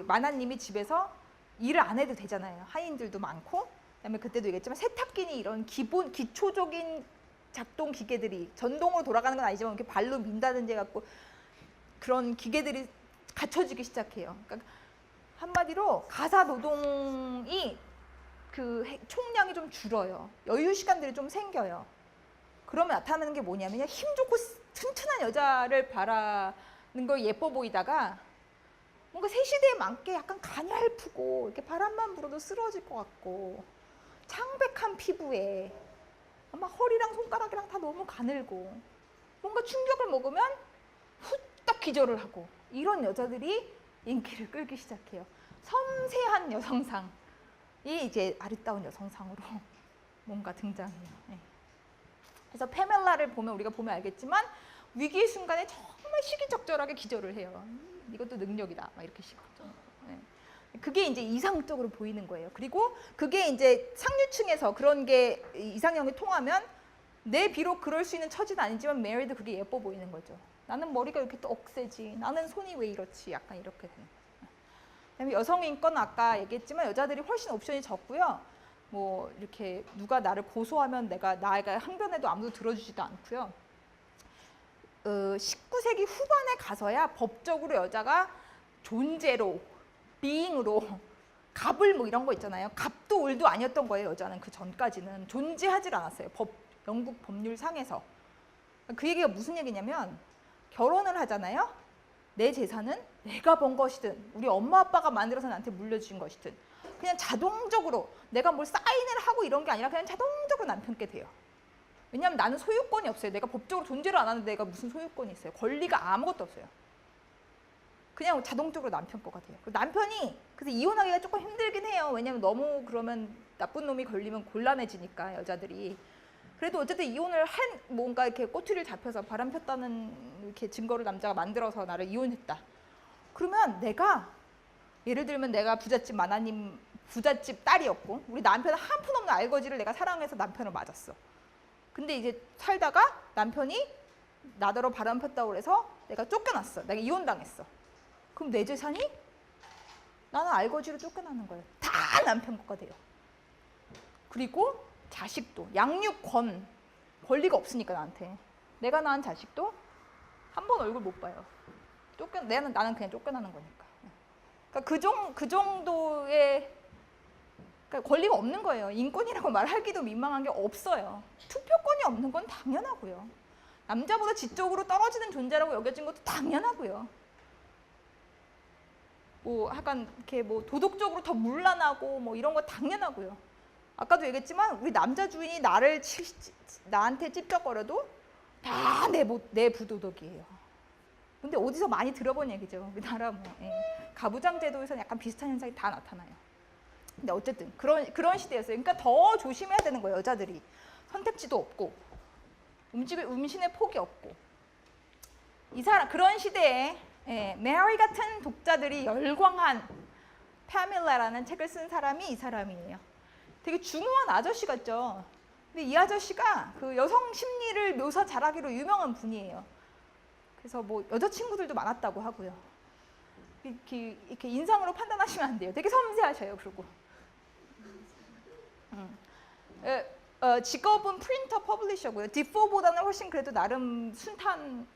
마나님이 집에서 일을 안 해도 되잖아요. 하인들도 많고. 그다음에 그때도 얘기했지만 세탁기니 이런 기초적인 작동 기계들이 전동으로 돌아가는 건 아니지만 이렇게 발로 민다든지 해갖고 그런 기계들이 갖춰지기 시작해요. 그러니까 한마디로 가사 노동이 그 총량이 좀 줄어요. 여유 시간들이 좀 생겨요. 그러면 나타나는 게 뭐냐면 힘 좋고 튼튼한 여자를 바라는 걸 예뻐 보이다가 뭔가 새 시대에 맞게 약간 가냘프고 이렇게 바람만 불어도 쓰러질 것 같고 창백한 피부에 아마 허리랑 손가락이랑 다 너무 가늘고 뭔가 충격을 먹으면 후딱 기절을 하고 이런 여자들이 인기를 끌기 시작해요. 섬세한 여성상이 이제 아리따운 여성상으로 뭔가 등장해요. 네. 그래서 페멜라를 보면 우리가 보면 알겠지만 위기의 순간에 정말 시기적절하게 기절을 해요. 이것도 능력이다. 막 이렇게 식으로. 네. 그게 이제 이상적으로 보이는 거예요. 그리고 그게 이제 상류층에서 그런 게 이상형이 통하면 내 비록 그럴 수 있는 처지는 아니지만 메리도 그게 예뻐 보이는 거죠. 나는 머리가 이렇게 또 억세지. 나는 손이 왜 이렇지. 약간 이렇게 되는 거예요. 그다음에 여성 인권 아까 얘기했지만 여자들이 훨씬 옵션이 적고요. 뭐 이렇게 누가 나를 고소하면 내가 항변해도 아무도 들어주지도 않고요. 19세기 후반에 가서야 법적으로 여자가 존재로 being으로 갑을 뭐 이런 거 있잖아요. 갑도 올도 아니었던 거예요. 여자는 그 전까지는 존재하질 않았어요. 영국 법률상에서. 그 얘기가 무슨 얘기냐면 결혼을 하잖아요. 내 재산은 내가 번 것이든 우리 엄마 아빠가 만들어서 나한테 물려준 것이든 그냥 자동적으로 내가 뭘 사인을 하고 이런 게 아니라 그냥 자동적으로 남편께 돼요. 왜냐하면 나는 소유권이 없어요. 내가 법적으로 존재를 안 하는데 내가 무슨 소유권이 있어요. 권리가 아무것도 없어요. 그냥 자동적으로 남편 거가 돼요. 남편이 그래서 이혼하기가 조금 힘들긴 해요. 왜냐하면 너무 그러면 나쁜 놈이 걸리면 곤란해지니까 여자들이. 그래도 어쨌든 이혼을 뭔가 이렇게 꼬투리를 잡혀서 바람 폈다는 이렇게 증거를 남자가 만들어서 나를 이혼했다. 그러면 내가 예를 들면 내가 부잣집 마나님 부잣집 딸이었고 우리 남편은 한 푼 없는 알거지를 내가 사랑해서 남편을 맞았어. 근데 이제 살다가 남편이 나더러 바람 폈다고 그래서 내가 쫓겨났어. 내가 이혼당했어. 그럼 내 재산이 나는 알거지로 쫓겨나는 거예요. 다 남편 거가 돼요. 그리고 자식도 양육권 권리가 없으니까 나한테 내가 낳은 자식도 한 번 얼굴 못 봐요. 나는 그냥 쫓겨나는 거니까. 그러니까 그 정도의 그러니까 권리가 없는 거예요. 인권이라고 말하기도 민망한 게 없어요. 투표권이 없는 건 당연하고요. 남자보다 지적으로 떨어지는 존재라고 여겨진 것도 당연하고요. 뭐 약간 이렇게 뭐 도덕적으로 더 문란하고 뭐 이런 거 당연하고요. 아까도 얘기했지만 우리 남자 주인이 나한테 찝쩍거려도 다 내 부도덕이에요. 근데 어디서 많이 들어본 얘기죠. 우리나라 뭐 가부장 제도에서는 약간 비슷한 현상이 다 나타나요. 근데 어쨌든 그런 시대였어요. 그러니까 더 조심해야 되는 거예요. 여자들이 선택지도 없고 음신의 폭이 없고 그런 시대에 메리 같은 독자들이 열광한 파밀라라는 책을 쓴 사람이 이 사람이에요. 되게 중후한 아저씨 같죠. 근데 이 아저씨가 그 여성 심리를 묘사 잘하기로 유명한 분이에요. 그래서 뭐 여자친구들도 많았다고 하고요. 이렇게 인상으로 판단하시면 안 돼요. 되게 섬세하셔요. 그리고 직업은 프린터 퍼블리셔고요. 디포보다는 훨씬 그래도 나름 순탄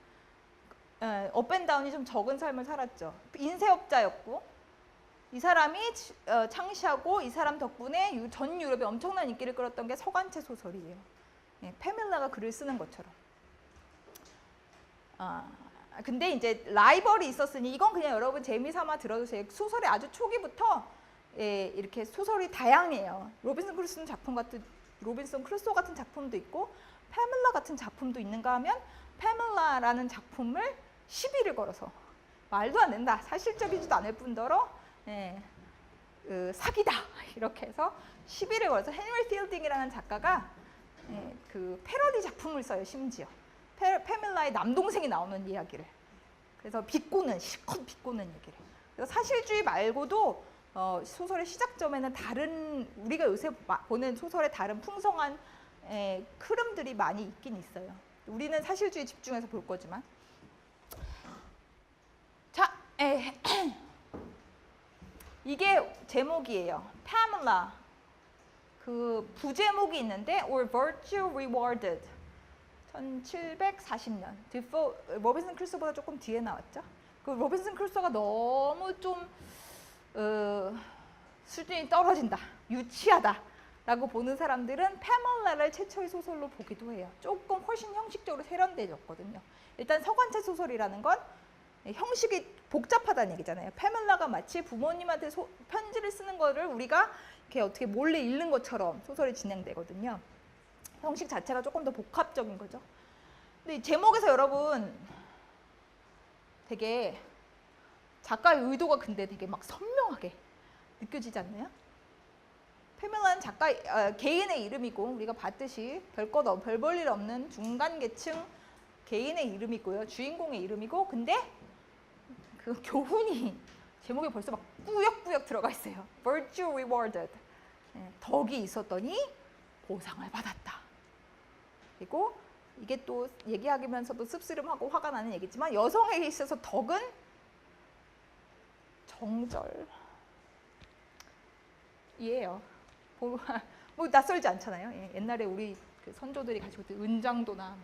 업앤다운이 좀 적은 삶을 살았죠. 인쇄업자였고 이 사람이 창시하고 이 사람 덕분에 전 유럽에 엄청난 인기를 끌었던 게 서간체 소설이에요. 페밀라가 글을 쓰는 것처럼. 근데 이제 라이벌이 있었으니 이건 그냥 여러분 재미삼아 들어주세요. 소설의 아주 초기부터 이렇게 소설이 다양해요. 로빈슨 크루소 같은 작품도 있고 페밀라 같은 작품도 있는가 하면 페밀라라는 작품을 시비를 걸어서 말도 안 된다. 사실적이지도 않을 뿐더러 사기다. 이렇게 해서 시비를 걸어서 헨리 필딩이라는 작가가 그 패러디 작품을 써요. 심지어 페밀라의 남동생이 나오는 이야기를. 그래서 비꼬는, 실컷 비꼬는 얘기를. 그래서 사실주의 말고도 소설의 시작점에는 다른, 우리가 요새 보는 소설의 다른 풍성한 흐름들이 많이 있긴 있어요. 우리는 사실주의 집중해서 볼 거지만. 자, 이게 제목이에요. 파밀라. 그 부제목이 있는데 or virtue rewarded. 1740년. 로빈슨 크루소보다 조금 뒤에 나왔죠. 그 로빈슨 크루소가 너무 좀 수준이 떨어진다, 유치하다 라고 보는 사람들은 파밀라를 최초의 소설로 보기도 해요. 조금 훨씬 형식적으로 세련되졌거든요. 일단 서관체 소설이라는 건 형식이 복잡하다는 얘기잖아요. 파밀라가 마치 부모님한테 편지를 쓰는 거를 우리가 이렇게 어떻게 몰래 읽는 것처럼 소설이 진행되거든요. 형식 자체가 조금 더 복합적인 거죠. 근데 이 제목에서 여러분 되게 작가의 의도가 근데 되게 막 선명하게 느껴지지 않나요? 페밀라는 작가 개인의 이름이고 우리가 봤듯이 별 볼 일 없는 중간 계층 개인의 이름이고요. 주인공의 이름이고 근데 그 교훈이 제목에 벌써 막 꾸역꾸역 들어가 있어요. Virtue rewarded. 덕이 있었더니 보상을 받았다. 그리고 이게 또 얘기하면서도 씁쓸름하고 화가 나는 얘기지만 여성에게 있어서 덕은 정절이에요. 뭐 낯설지 않잖아요. 옛날에 우리 그 선조들이 가지고 있던 은장도나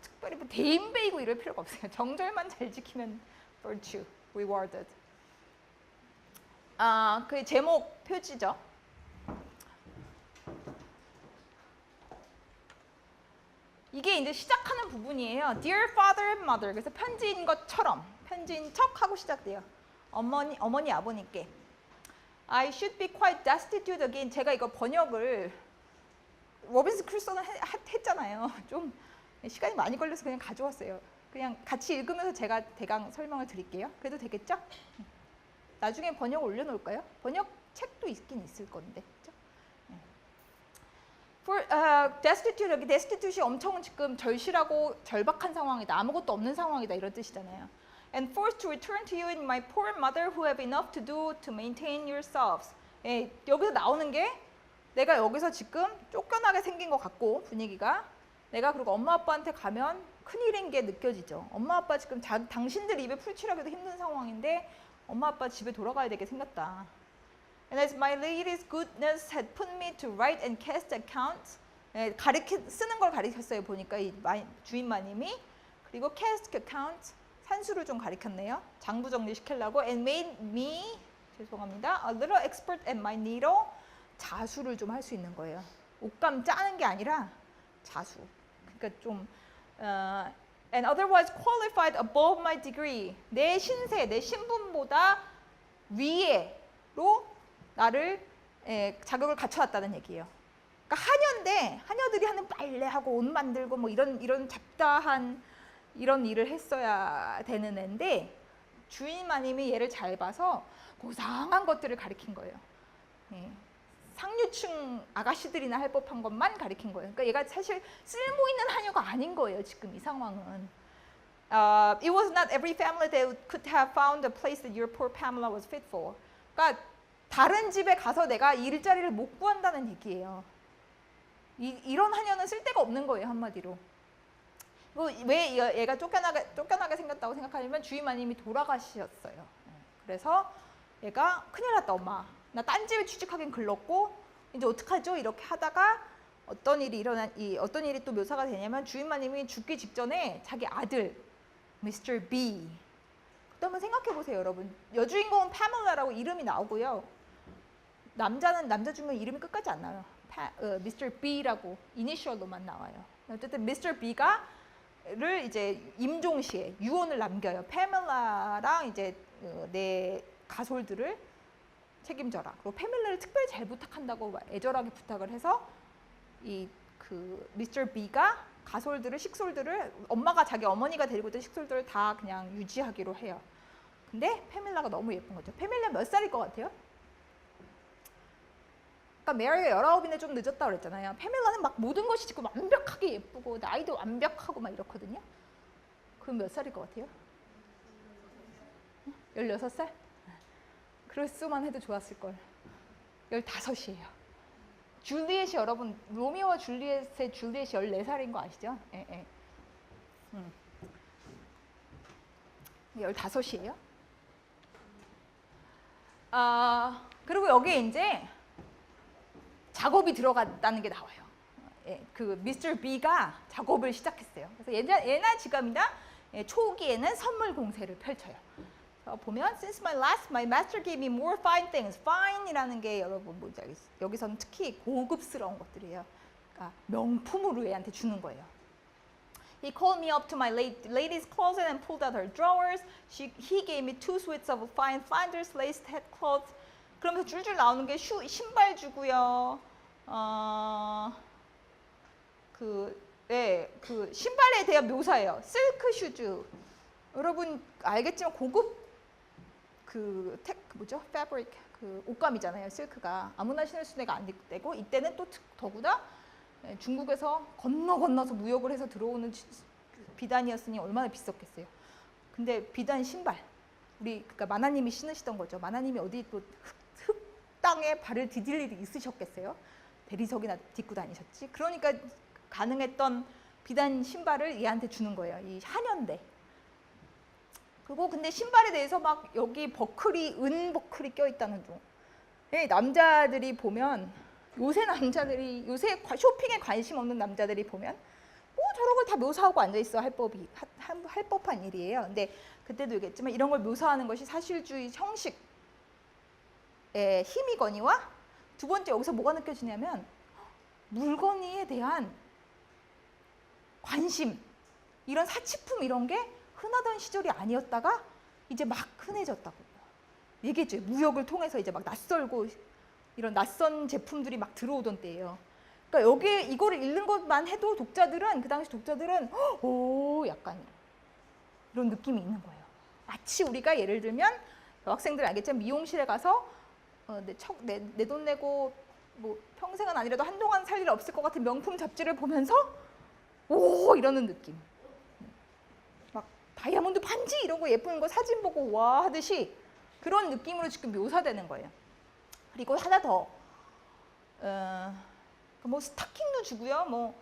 특별히 뭐 대인배이고 이럴 필요가 없어요. 정절만 잘 지키면 virtue rewarded. 그 제목 표지죠. 이게 이제 시작하는 부분이에요. Dear father and mother. 그래서 편지인 것처럼 편지인 척 하고 시작돼요. 어머니 아버님께. I should be quite destitute again. 제가 이거 번역을 로빈슨 크루소는 했잖아요. 좀 시간이 많이 걸려서 그냥 가져왔어요. 그냥 같이 읽으면서 제가 대강 설명을 드릴게요. 그래도 되겠죠? 나중에 번역 올려놓을까요? 번역 책도 있긴 있을 건데. 그렇죠? For destitute, 여기 destitute이 엄청 지금 절실하고 절박한 상황이다. 아무것도 없는 상황이다. 이런 뜻이잖아요. And forced to return to you and my poor mother who have enough to do to maintain yourselves. 여기서 나오는 게 내가 여기서 지금 쫓겨나게 생긴 것 같고 분위기가 내가 그리고 엄마 아빠한테 가면 큰일인 게 느껴지죠. 엄마 아빠 지금 당신들 입에 풀칠하기도 힘든 상황인데 엄마 아빠 집에 돌아가야 되게 생겼다. And as my lady's goodness had put me to write and cast accounts, 쓰는 걸 가르쳤어요. 보니까 이 주인 마님이. 그리고 cast accounts, 산수를 좀 가르쳤네요. 장부 정리 시키려고. And made me, 죄송합니다, a little expert at my needle, 자수를 좀 할 수 있는 거예요. 옷감 짜는 게 아니라 자수. 그러니까 좀 and otherwise qualified above my degree. 내 신세, 내 신분보다 위에로 나를 자격을 갖춰왔다는 얘기예요. 그러니까 하녀인데 하녀들이 하는 빨래하고 옷 만들고 뭐 이런 잡다한 이런 일을 했어야 되는 애인데 주인 마님이 얘를 잘 봐서 고상한 것들을 가르친 거예요. 상류층 아가씨들이나 할 법한 것만 가르친 거예요. 그러니까 얘가 사실 쓸모 있는 하녀가 아닌 거예요. 지금 이 상황은. It was not every family that could have found a place that your poor Pamela was fit for. 그러니까 다른 집에 가서 내가 일자리를 못 구한다는 얘기예요. 이런 하녀는 쓸데가 없는 거예요. 한마디로. 왜 얘가 쫓겨나게 생겼다고 생각하냐면 주인 마님이 돌아가셨어요. 그래서 얘가 큰일 났다 엄마. 나 딴 집에 취직하긴 글렀고 이제 어떡하죠? 이렇게 하다가 어떤 일이 또 묘사가 되냐면 주인 마님이 죽기 직전에 자기 아들 Mr. B. 그때 한번 생각해 보세요, 여러분. 여주인공은 파밀라라고 이름이 나오고요. 남자 중에 이름이 끝까지 안 나와요. Mr. B라고 이니셜로만 나와요. 어쨌든 Mr. B가를 이제 임종시에 유언을 남겨요. 파밀라랑 이제 내 가솔들을 책임져라. 그리고 파밀라를 특별히 잘 부탁한다고 애절하게 부탁을 해서 그 Mr. B가 가솔들을 식솔들을 엄마가 자기 어머니가 데리고 있던 식솔들을 다 그냥 유지하기로 해요. 근데 페밀라가 너무 예쁜 거죠. 페밀라 몇 살일 것 같아요? 그러니까 메리가 19인데 좀 늦었다 그랬잖아요. 페밀라는 막 모든 것이 지금 완벽하게 예쁘고 나이도 완벽하고 막 이렇거든요. 그럼 몇 살일 것 같아요? 16살? 그럴수만 해도 좋았을 걸. 15이에요. 줄리엣이 여러분 로미오와 줄리엣의 줄리엣이 14살인 거 아시죠? 예, 예. 15이에요. 그리고 여기에 이제 작업이 들어갔다는 게 나와요. 예, 그 미스터 B가 작업을 시작했어요. 그래서 예나 지금이나 초기에는 선물 공세를 펼쳐요. 보면 Since my master gave me more fine things. Fine이라는 게 여러분 뭔지 알겠어요? 여기서는 특히 고급스러운 것들이에요. 그러니까 명품으로 얘한테 주는 거예요. He called me up to my lady's closet and pulled out her drawers. He gave me 2 suites of fine Flanders lace head cloths. 그러면서 줄줄 나오는 게 신발 주고요. 그 신발에 대한 묘사예요. 실크 슈즈. 여러분 알겠지만 고급 뭐죠? 패브릭 그 옷감이잖아요. 실크가 아무나 신을 수는 안 되고 이때는 또 더구나 중국에서 건너서 무역을 해서 들어오는 비단이었으니 얼마나 비쌌겠어요. 근데 비단 신발 그러니까 마나님이 신으시던 거죠. 마나님이 어디 또 흙땅에 발을 디딜 일이 있으셨겠어요. 대리석이나 딛고 다니셨지. 그러니까 가능했던 비단 신발을 얘한테 주는 거예요. 이 한연대. 그리고 근데 신발에 대해서 막 여기 버클이 은 버클이 껴있다는 둥. 남자들이 보면 요새 쇼핑에 관심 없는 남자들이 보면 뭐 저런 걸 다 묘사하고 앉아있어 할 법한 일이에요. 근데 그때도 얘기했지만 이런 걸 묘사하는 것이 사실주의 형식의 힘이거니와 두 번째 여기서 뭐가 느껴지냐면 물건에 대한 관심 이런 사치품 이런 게 흔하던 시절이 아니었다가 이제 막 흔해졌다고 얘기했죠. 무역을 통해서 이제 막 낯설고 이런 낯선 제품들이 막 들어오던 때예요. 그러니까 여기에 이거를 읽는 것만 해도 그 당시 독자들은 오 약간 이런 느낌이 있는 거예요. 마치 우리가 예를 들면 여학생들 알겠지만 미용실에 가서 내 돈 내고 뭐 평생은 아니라도 한동안 살 일 없을 것 같은 명품 잡지를 보면서 오 이러는 느낌. 막 다이아몬드 반지 이런 거 예쁜 거 사진 보고 와 하듯이 그런 느낌으로 지금 묘사되는 거예요. 그리고 하나 더, 뭐 스타킹도 주고요.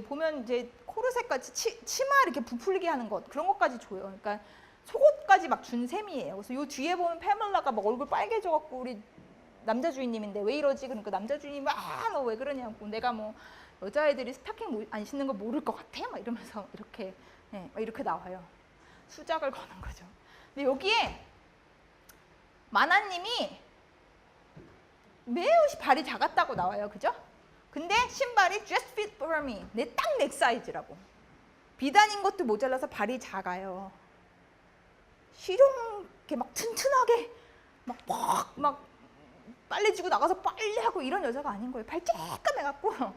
보면 이제 코르셋 같이 치마 이렇게 부풀리게 하는 것 그런 것까지 줘요. 그러니까 속옷까지 막 준 셈이에요. 그래서 요 뒤에 보면 페밀라가 막 얼굴 빨개져갖고 우리 남자 주인님인데 왜 이러지? 그러니까 남자 주인님이 너 왜 그러냐고 내가 뭐 여자애들이 스타킹 안 신는 거 모를 것 같아? 막 이러면서 이렇게 나와요. 수작을 거는 거죠. 근데 여기에 마나님이 매우 발이 작았다고 나와요. 그죠? 근데 신발이 just fit for me. 딱 내 사이즈라고. 비단인 것도 모자라서 발이 작아요. 실용게 막 튼튼하게 막 빨래지고 나가서 빨래하고 이런 여자가 아닌 거예요. 발 쬐끔해갖고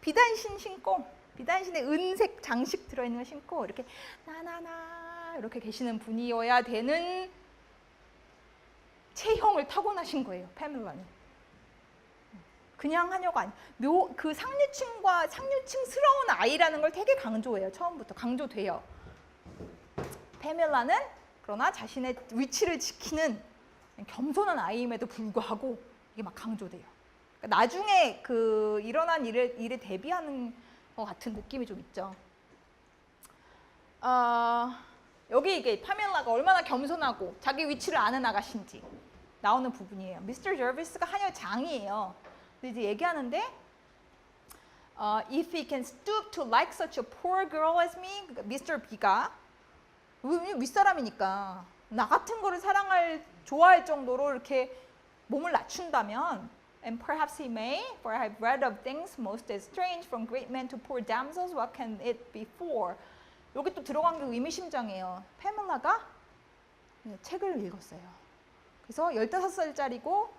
비단신 신고 비단신에 은색 장식 들어있는 거 신고 이렇게 나나나 이렇게 계시는 분이어야 되는 체형을 타고나신 거예요. 페밀라는. 그냥 하녀가 아니에요. 그 상류층스러운 아이라는 걸 되게 강조해요. 처음부터 강조돼요. 페밀라는 그러나 자신의 위치를 지키는 겸손한 아이임에도 불구하고 이게 막 강조돼요. 그러니까 나중에 그 일어난 일에 대비하는 것 같은 느낌이 좀 있죠. 여기 이게 페밀라가 얼마나 겸손하고 자기 위치를 아는 아가씨인지 나오는 부분이에요. 미스터 저비스가 하녀 장이에요. 근데 이제 얘기하는데 if he can stoop to like such a poor girl as me, 그러니까 미스터 B가 윗사람이니까 나 같은 거를 좋아할 정도로 이렇게 몸을 낮춘다면 and perhaps he may, for I have read of things most as strange from great men to poor damsels, what can it be for? 여기 또 들어간 게 의미심장해요. 페밀라가 책을 읽었어요. 그래서 15살짜리고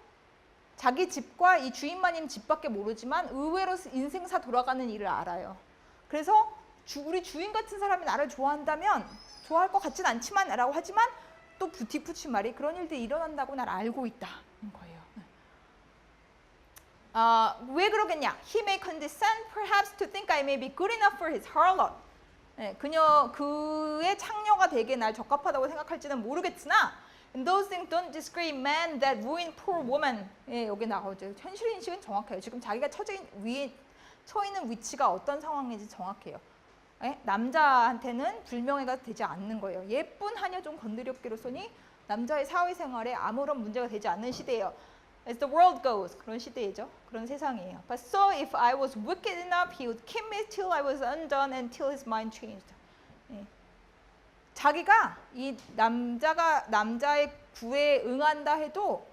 자기 집과 이 주인마님 집밖에 모르지만 의외로 인생사 돌아가는 일을 알아요. 그래서 우리 주인 같은 사람이 나를 좋아한다면 좋아할 것 같진 않지만 라고 하지만 또 뒷붙인 말이 그런 일들이 일어난다고 날 알고 있다는 거예요. 왜 그러겠냐? He may condescend perhaps to think I may be good enough for his harlot. 그의 창녀가 되게 날 적합하다고 생각할지는 모르겠으나 And those things don't disgrace men that ruin poor woman. 여기 나오죠. 현실인식은 정확해요. 지금 자기가 처 있는 위치가 어떤 상황인지 정확해요. 남자한테는 불명예가 되지 않는 거예요. 예쁜 하녀 좀 건드렸기로서니 남자의 사회생활에 아무런 문제가 되지 않는 시대예요. As the world goes. 그런 시대이죠. 그런 세상이에요. But so if I was wicked enough, he would keep me till I was undone and till his mind changed. 자기가 이 남자의 구애에 응한다 해도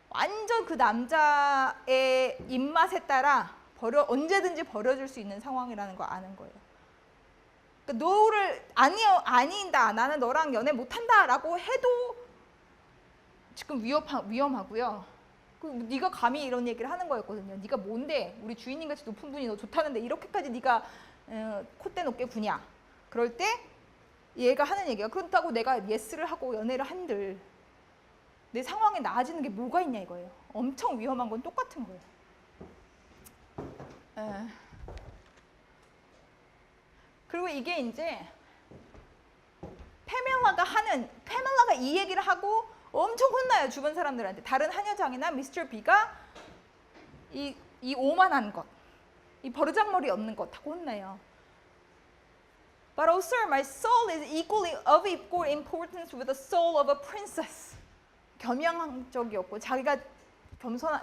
완전 그 남자의 입맛에 따라 언제든지 버려줄 수 있는 상황이라는 거 아는 거예요. 그러니까 너를 아니다. 나는 너랑 연애 못한다라고 해도 지금 위험하고요. 네가 감히 이런 얘기를 하는 거였거든요. 네가 뭔데 우리 주인님 같이 높은 분이 너 좋다는데 이렇게까지 네가 콧대 높게 구냐. 그럴 때 얘가 하는 얘기가 그렇다고 내가 예스를 하고 연애를 한들 내 상황이 나아지는 게 뭐가 있냐 이거예요. 엄청 위험한 건 똑같은 거예요. 그리고 이게 이제 페멜라가 이 얘기를 하고 엄청 혼나요. 주변 사람들한테. 다른 한여장이나 미스터 B가 이 오만한 것, 이 버르장머리 없는 것 하고 혼나요. But oh sir, my soul is equally of equal importance with the soul of a princess. 겸양적이었고 자기가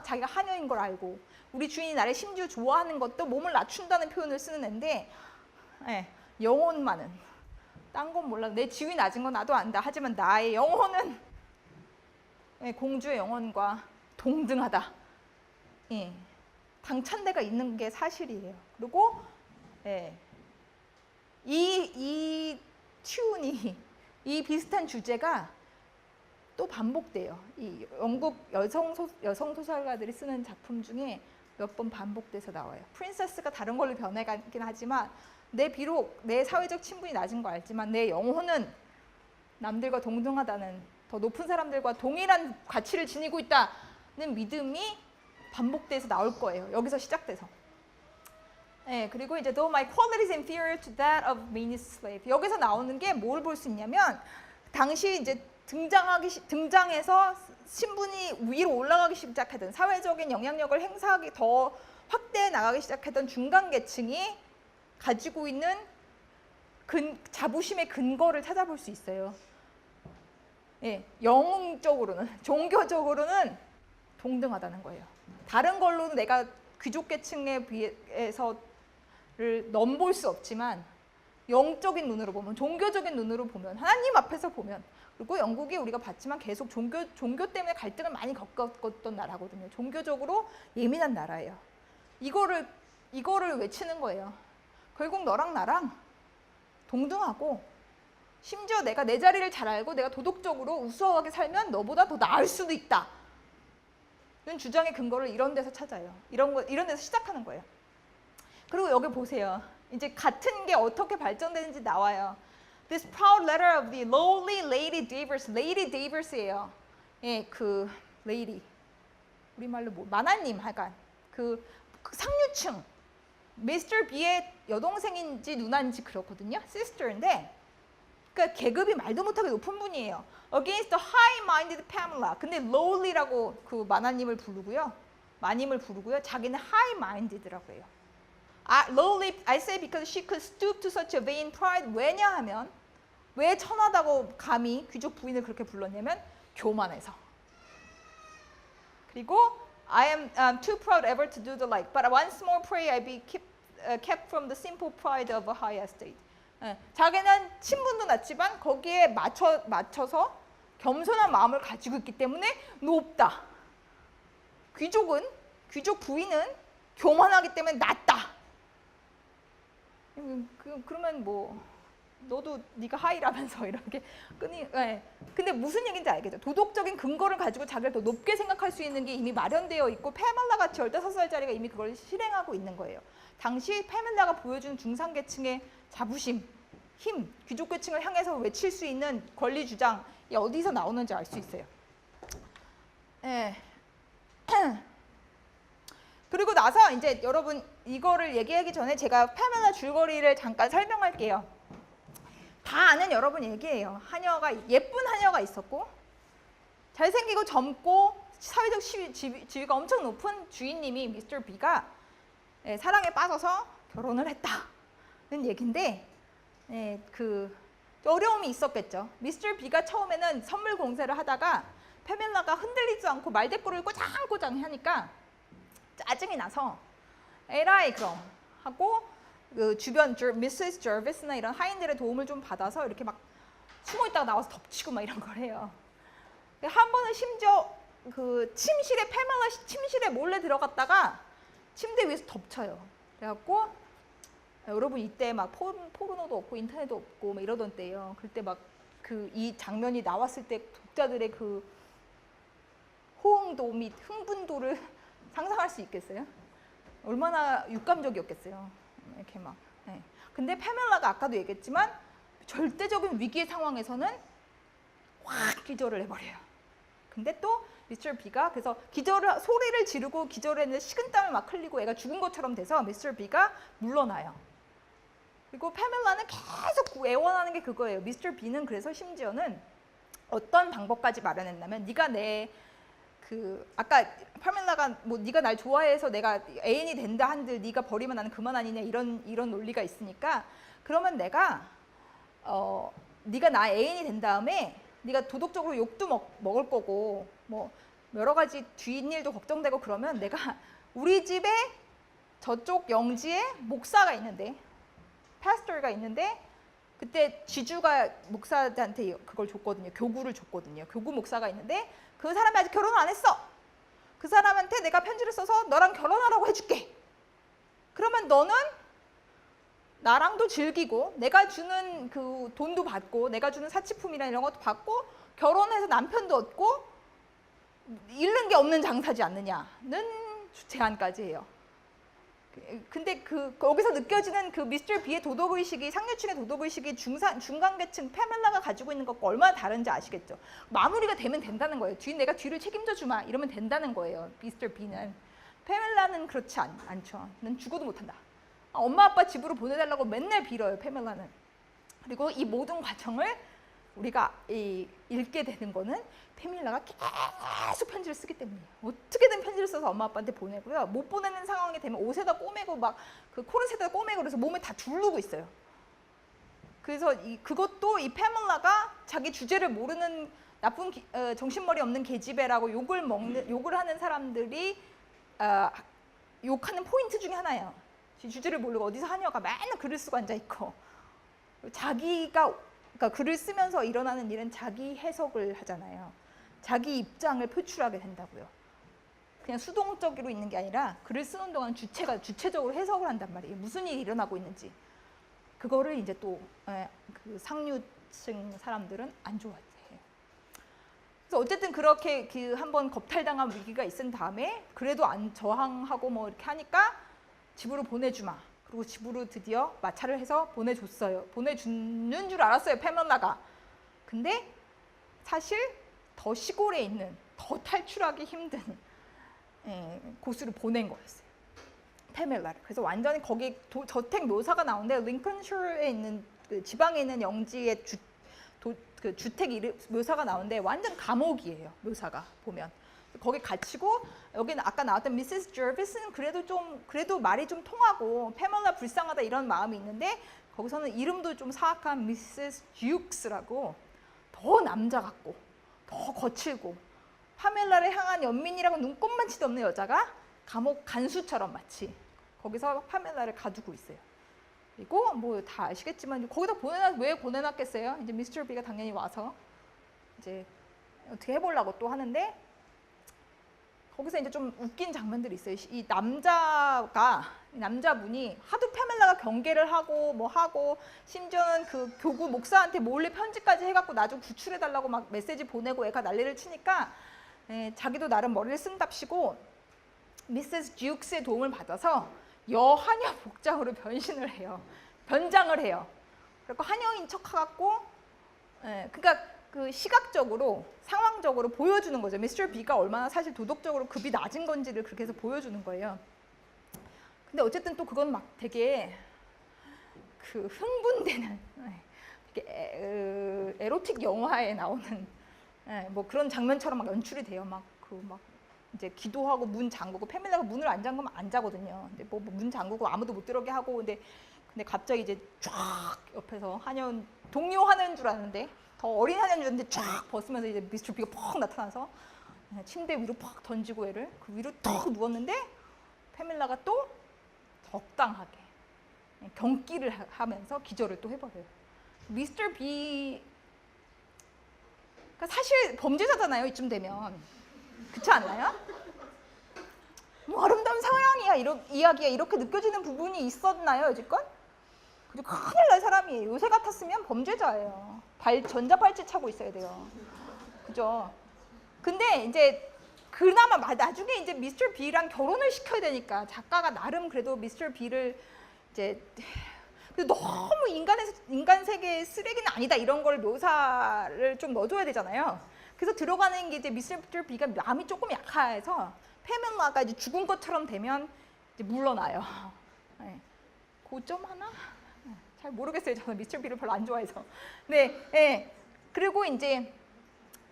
자기가 하녀인 걸 알고 우리 주인이 나를 심지어 좋아하는 것도 몸을 낮춘다는 표현을 쓰는 앤데 영혼만은 딴 건 몰라. 내 지위 낮은 건 나도 안다. 하지만 나의 영혼은 공주의 영혼과 동등하다. 당찬대가 있는 게 사실이에요. 그리고 이 튜운이 이 비슷한 주제가 또 반복돼요. 이 영국 여성 소설가들이 쓰는 작품 중에 몇 번 반복돼서 나와요. 프린세스가 다른 걸로 변해가긴 하지만 비록 내 사회적 친분이 낮은 거 알지만 내 영혼은 남들과 동등하다는 더 높은 사람들과 동일한 가치를 지니고 있다는 믿음이 반복돼서 나올 거예요. 여기서 시작돼서. 그리고 이제 though my quality is inferior to that of meanest slave. 여기서 나오는 게 뭘 볼 수 있냐면 당시 이제 등장해서 신분이 위로 올라가기 시작하던 사회적인 영향력을 행사하기 더 확대해 나가기 시작했던 중간 계층이 가지고 있는 자부심의 근거를 찾아볼 수 있어요. 영웅적으로는 종교적으로는 동등하다는 거예요. 다른 걸로는 내가 귀족 계층에 비해서를 넘볼 수 없지만 영적인 눈으로 보면, 종교적인 눈으로 보면, 하나님 앞에서 보면, 그리고 영국이 우리가 봤지만 계속 종교 때문에 갈등을 많이 겪었던 나라거든요. 종교적으로 예민한 나라예요. 이거를 외치는 거예요. 결국 너랑 나랑 동등하고 심지어 내가 내 자리를 잘 알고 내가 도덕적으로 우수하게 살면 너보다 더 나을 수도 있다. 는 주장의 근거를 이런 데서 찾아요. 이런 데서 시작하는 거예요. 그리고 여기 보세요. 이제 같은 게 어떻게 발전되는지 나와요. This proud letter of the lowly Lady Davers. Lady Davers예요. 그 lady. 우리말로 마나님 하여간 그 상류층. 미스터 B의 여동생인지 누나인지 그렇거든요. sister인데 그러니까 계급이 말도 못하게 높은 분이에요. Against the high-minded Pamela. 근데 lowly라고 그 마나님을 부르고요. 마님을 부르고요. 자기는 high-minded라고 해요. lowly, I say because she could stoop to such a vain pride. 왜냐하면 왜 천하다고 감히 귀족 부인을 그렇게 불렀냐면 교만해서. 그리고 I am too proud ever to do the like. But once more pray I be kept from the simple pride of a high estate. 자기는 친분도 낮지만 거기에 맞춰서 겸손한 마음을 가지고 있기 때문에 높다. 귀족 부인은 교만하기 때문에 낮다. 그러면 뭐 너도 네가 하이라면서 이렇게 끈이. 네. 근데 무슨 얘기인지 알겠죠? 도덕적인 근거를 가지고 자기를 더 높게 생각할 수 있는 게 이미 마련되어 있고 페멜라 같이 15살짜리가 이미 그걸 실행하고 있는 거예요. 당시 페멜라가 보여준 중상계층의 자부심, 힘, 귀족계층을 향해서 외칠 수 있는 권리 주장이 어디서 나오는지 알 수 있어요. 네. 그리고 나서 이제 여러분 이거를 얘기하기 전에 제가 페멜라 줄거리를 잠깐 설명할게요. 다 아는 여러분 얘기예요. 하녀가 예쁜 하녀가 있었고 잘생기고 젊고 사회적 지위가 엄청 높은 주인님이 미스터 B가 사랑에 빠져서 결혼을 했다는 얘기인데 그 어려움이 있었겠죠. 미스터 B가 처음에는 선물 공세를 하다가 페멜라가 흔들리지 않고 말대꾸를 꼬장꼬장 하니까 짜증이 나서 에라이 그럼 하고 그 주변 미세스 저비스나 이런 하인들의 도움을 좀 받아서 이렇게 막 숨어 있다가 나와서 덮치고 막 이런 걸 해요. 한 번은 심지어 그 침실에 페멜라 침실에 몰래 들어갔다가 침대 위에서 덮쳐요. 그래갖고 여러분 이때 막 포르노도 없고 인터넷도 없고 막 이러던 때예요. 그때 막 그 이 장면이 나왔을 때 독자들의 그 호응도 및 흥분도를 상상할 수 있겠어요? 얼마나 육감적이었겠어요. 이렇게 막. 네. 근데 페멜라가 아까도 얘기했지만 절대적인 위기의 상황에서는 확 기절을 해버려요. 근데 또 미스터 B가 그래서 소리를 지르고 기절했는데 식은땀을 막 흘리고 애가 죽은 것처럼 돼서 미스터 B가 물러나요. 그리고 페멜라는 계속 애원하는 게 그거예요. 미스터 B는 그래서 심지어는 어떤 방법까지 마련했냐면 네가 아까 페멜라가 뭐 네가 날 좋아해서 내가 애인이 된다 한들 네가 버리면 나는 그만 아니냐 이런 논리가 있으니까 그러면 내가 네가 나 애인이 된 다음에 네가 도덕적으로 욕도 먹을 거고 뭐 여러 가지 뒷일도 걱정되고 그러면 내가 우리 집에 저쪽 영지에 목사가 있는데 파스터가 있는데 그때 지주가 목사한테 그걸 줬거든요. 교구를 줬거든요. 교구 목사가 있는데 그 사람이 아직 결혼을 안 했어. 그 사람한테 내가 편지를 써서 너랑 결혼하라고 해줄게. 그러면 너는 나랑도 즐기고 내가 주는 그 돈도 받고 내가 주는 사치품이나 이런 것도 받고 결혼해서 남편도 얻고 잃는 게 없는 장사지 않느냐는 제안까지 해요. 근데 거기서 느껴지는 그 미스터 B의 도덕의식이 상류층의 도덕의식이 중간계층 페멜라가 가지고 있는 것과 얼마나 다른지 아시겠죠? 마무리가 되면 된다는 거예요. 내가 뒤를 책임져 주마 이러면 된다는 거예요. 미스터 B는. 페멜라는 그렇지 않죠. 난 죽어도 못한다. 엄마 아빠 집으로 보내달라고 맨날 빌어요. 페멜라는. 그리고 이 모든 과정을 우리가 읽게 되는 거는 페멜라가 계속 편지를 쓰기 때문이에요. 어떻게든 편지를 써서 엄마 아빠한테 보내고요. 못 보내는 상황이 되면 옷에다 꼬매고 막 그 코르셋에다 꼬매고 그래서 몸에 다 두르고 있어요. 그래서 그것도 이 페멜라가 자기 주제를 모르는 나쁜 정신머리 없는 계집애라고 욕을 하는 사람들이 욕하는 포인트 중에 하나예요. 주제를 모르고 어디서 하녀가 맨날 글을 쓰고 앉아 있고 그러니까 글을 쓰면서 일어나는 일은 자기 해석을 하잖아요. 자기 입장을 표출하게 된다고요. 그냥 수동적으로 있는 게 아니라 글을 쓰는 동안 주체적으로 해석을 한단 말이에요. 무슨 일이 일어나고 있는지. 그거를 이제 또 그 상류층 사람들은 안 좋아해요. 그래서 어쨌든 그렇게 한번 겁탈당한 위기가 있은 다음에 그래도 안 저항하고 뭐 이렇게 하니까 집으로 보내주마. 그리고 집으로 드디어 마차를 해서 보내줬어요. 보내주는 줄 알았어요, 페멜라가. 근데 사실 더 시골에 있는 더 탈출하기 힘든 곳으로 보낸 거였어요. 페멜라를. 그래서 완전히 거기 저택 묘사가 나오는데 링컨셔에 있는 그 지방에 있는 영지의 그 주택 묘사가 나오는데 완전 감옥이에요. 묘사가 보면. 거기 갇히고 여기는 아까 나왔던 미세스 저비스는 그래도 말이 좀 통하고 페멜라 불쌍하다 이런 마음이 있는데 거기서는 이름도 좀 사악한 미세스 듀크스라고 더 남자 같고 더 거칠고 파멜라를 향한 연민이라고 눈꼽만치도 없는 여자가 감옥 간수처럼 마치 거기서 파멜라를 가두고 있어요. 그리고 뭐 다 아시겠지만 거기다 왜 보내놨겠어요? 이제 미스터 B가 당연히 와서 이제 어떻게 해보려고 또 하는데 거기서 이제 좀 웃긴 장면들이 있어요. 이 남자가 남자분이 하도 페멜라가 경계를 하고 뭐 하고 심지어는 그 교구 목사한테 몰래 편지까지 해갖고 나 좀 구출해달라고 막 메시지 보내고 애가 난리를 치니까 자기도 나름 머리를 쓴답시고 미세스 듀크스의 도움을 받아서 여하녀 복장으로 변신을 해요. 변장을 해요. 그리고 하녀인 척해갖고 그러니까 그 시각적으로 상황적으로 보여주는 거죠. 미스터 B가 얼마나 사실 도덕적으로 급이 낮은 건지를 그렇게 해서 보여주는 거예요. 근데 어쨌든 또 그건 막 되게 그 흥분되는 되게 에로틱 영화에 나오는 뭐 그런 장면처럼 막 연출이 돼요. 막 이제 기도하고 문 잠그고 페밀라가 문을 안 잠그면 안 자거든요. 근데 뭐 문 잠그고 아무도 못 들어오게 하고 근데 갑자기 이제 쫙 옆에서 한연 동요하는 줄 아는데 더 어린 한연 줄 알았는데 쫙 벗으면서 이제 미스터 B가 퍽 나타나서 침대 위로 퍽 던지고 애를 그 위로 턱 누웠는데 페밀라가 또 적당하게 경기를 하면서 기절을 또 해버려요. 미스터 B 그러니까 사실 범죄자잖아요. 이쯤 되면 그렇지 않나요? 뭐 아름다운 사랑이야 이런 이야기야 이렇게 느껴지는 부분이 있었나요 여지껏? 그죠 큰일 날 사람이에요. 요새 같았으면 범죄자예요. 전자발찌 차고 있어야 돼요. 그죠? 근데 이제 그나마 나중에 이제 미스터 B랑 결혼을 시켜야 되니까 작가가 나름 그래도 미스터 B를 이제 너무 인간 세계의 쓰레기는 아니다 이런 걸 묘사를 좀 넣어줘야 되잖아요. 그래서 들어가는 게 이제 미스터 B가 마음이 조금 약해서 페밀라가 이제 죽은 것처럼 되면 이제 물러나요. 고점 하나? 잘 모르겠어요. 저는 미스터 B를 별로 안 좋아해서. 네. 그리고 이제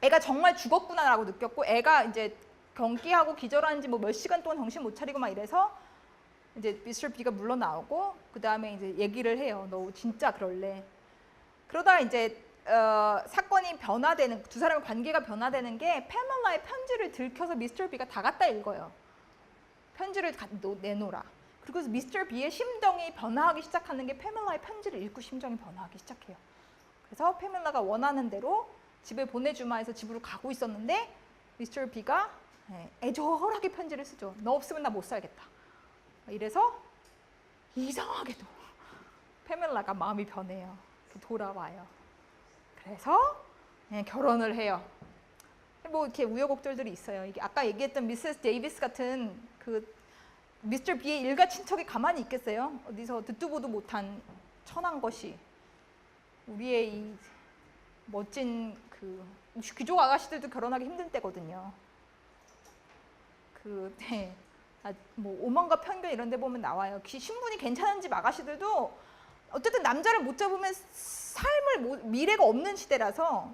애가 정말 죽었구나라고 느꼈고 애가 이제 경기하고 기절하는지 뭐 몇 시간 동안 정신 못 차리고 막 이래서 이제 미스터 B가 물러나오고 그 다음에 이제 얘기를 해요. 너 진짜 그럴래? 그러다 이제 사건이 변화되는 두 사람의 관계가 변화되는 게 페밀라의 편지를 들켜서 미스터 B가 다 갖다 읽어요. 편지를 내놓으라. 그리고 미스터 B의 심정이 변화하기 시작하는 게 페밀라의 편지를 읽고 심정이 변화하기 시작해요. 그래서 페밀라가 원하는 대로 집에 보내주마 해서 집으로 가고 있었는데 미스터 B가 애절하게 편지를 쓰죠. 너 없으면 나 못 살겠다. 이래서 이상하게도 페밀라가 마음이 변해요. 돌아와요. 그래서 결혼을 해요. 뭐 이렇게 우여곡절들이 있어요. 이게 아까 얘기했던 미세스 데이비스 같은 그 미스터 B의 일가 친척이 가만히 있겠어요? 어디서 듣도 보도 못한 천한 것이 우리의 이 멋진 그 귀족 아가씨들도 결혼하기 힘든 때거든요. 뭐 오만과 편견 이런 데 보면 나와요. 신분이 괜찮은 집 아가씨들도 어쨌든 남자를 못 잡으면 미래가 없는 시대라서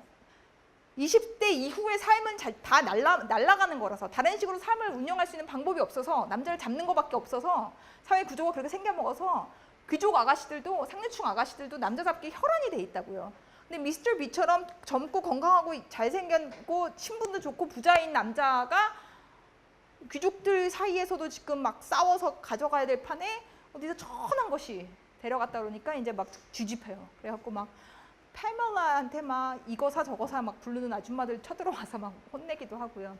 20대 이후의 삶은 다 날아가는 거라서 다른 식으로 삶을 운영할 수 있는 방법이 없어서 남자를 잡는 것밖에 없어서 사회 구조가 그렇게 생겨먹어서 귀족 아가씨들도 상류층 아가씨들도 남자 잡기 혈안이 돼 있다고요. 근데 미스터 B처럼 젊고 건강하고 잘생겼고 신분도 좋고 부자인 남자가 귀족들 사이에서도 지금 막 싸워서 가져가야 될 판에 어디서 천한 것이 데려갔다 그러니까 이제 막 뒤집혀요. 그래갖고 막 페밀라한테 막 이거 사 저거 사 막 부르는 아줌마들 쳐들어와서 막 혼내기도 하고요.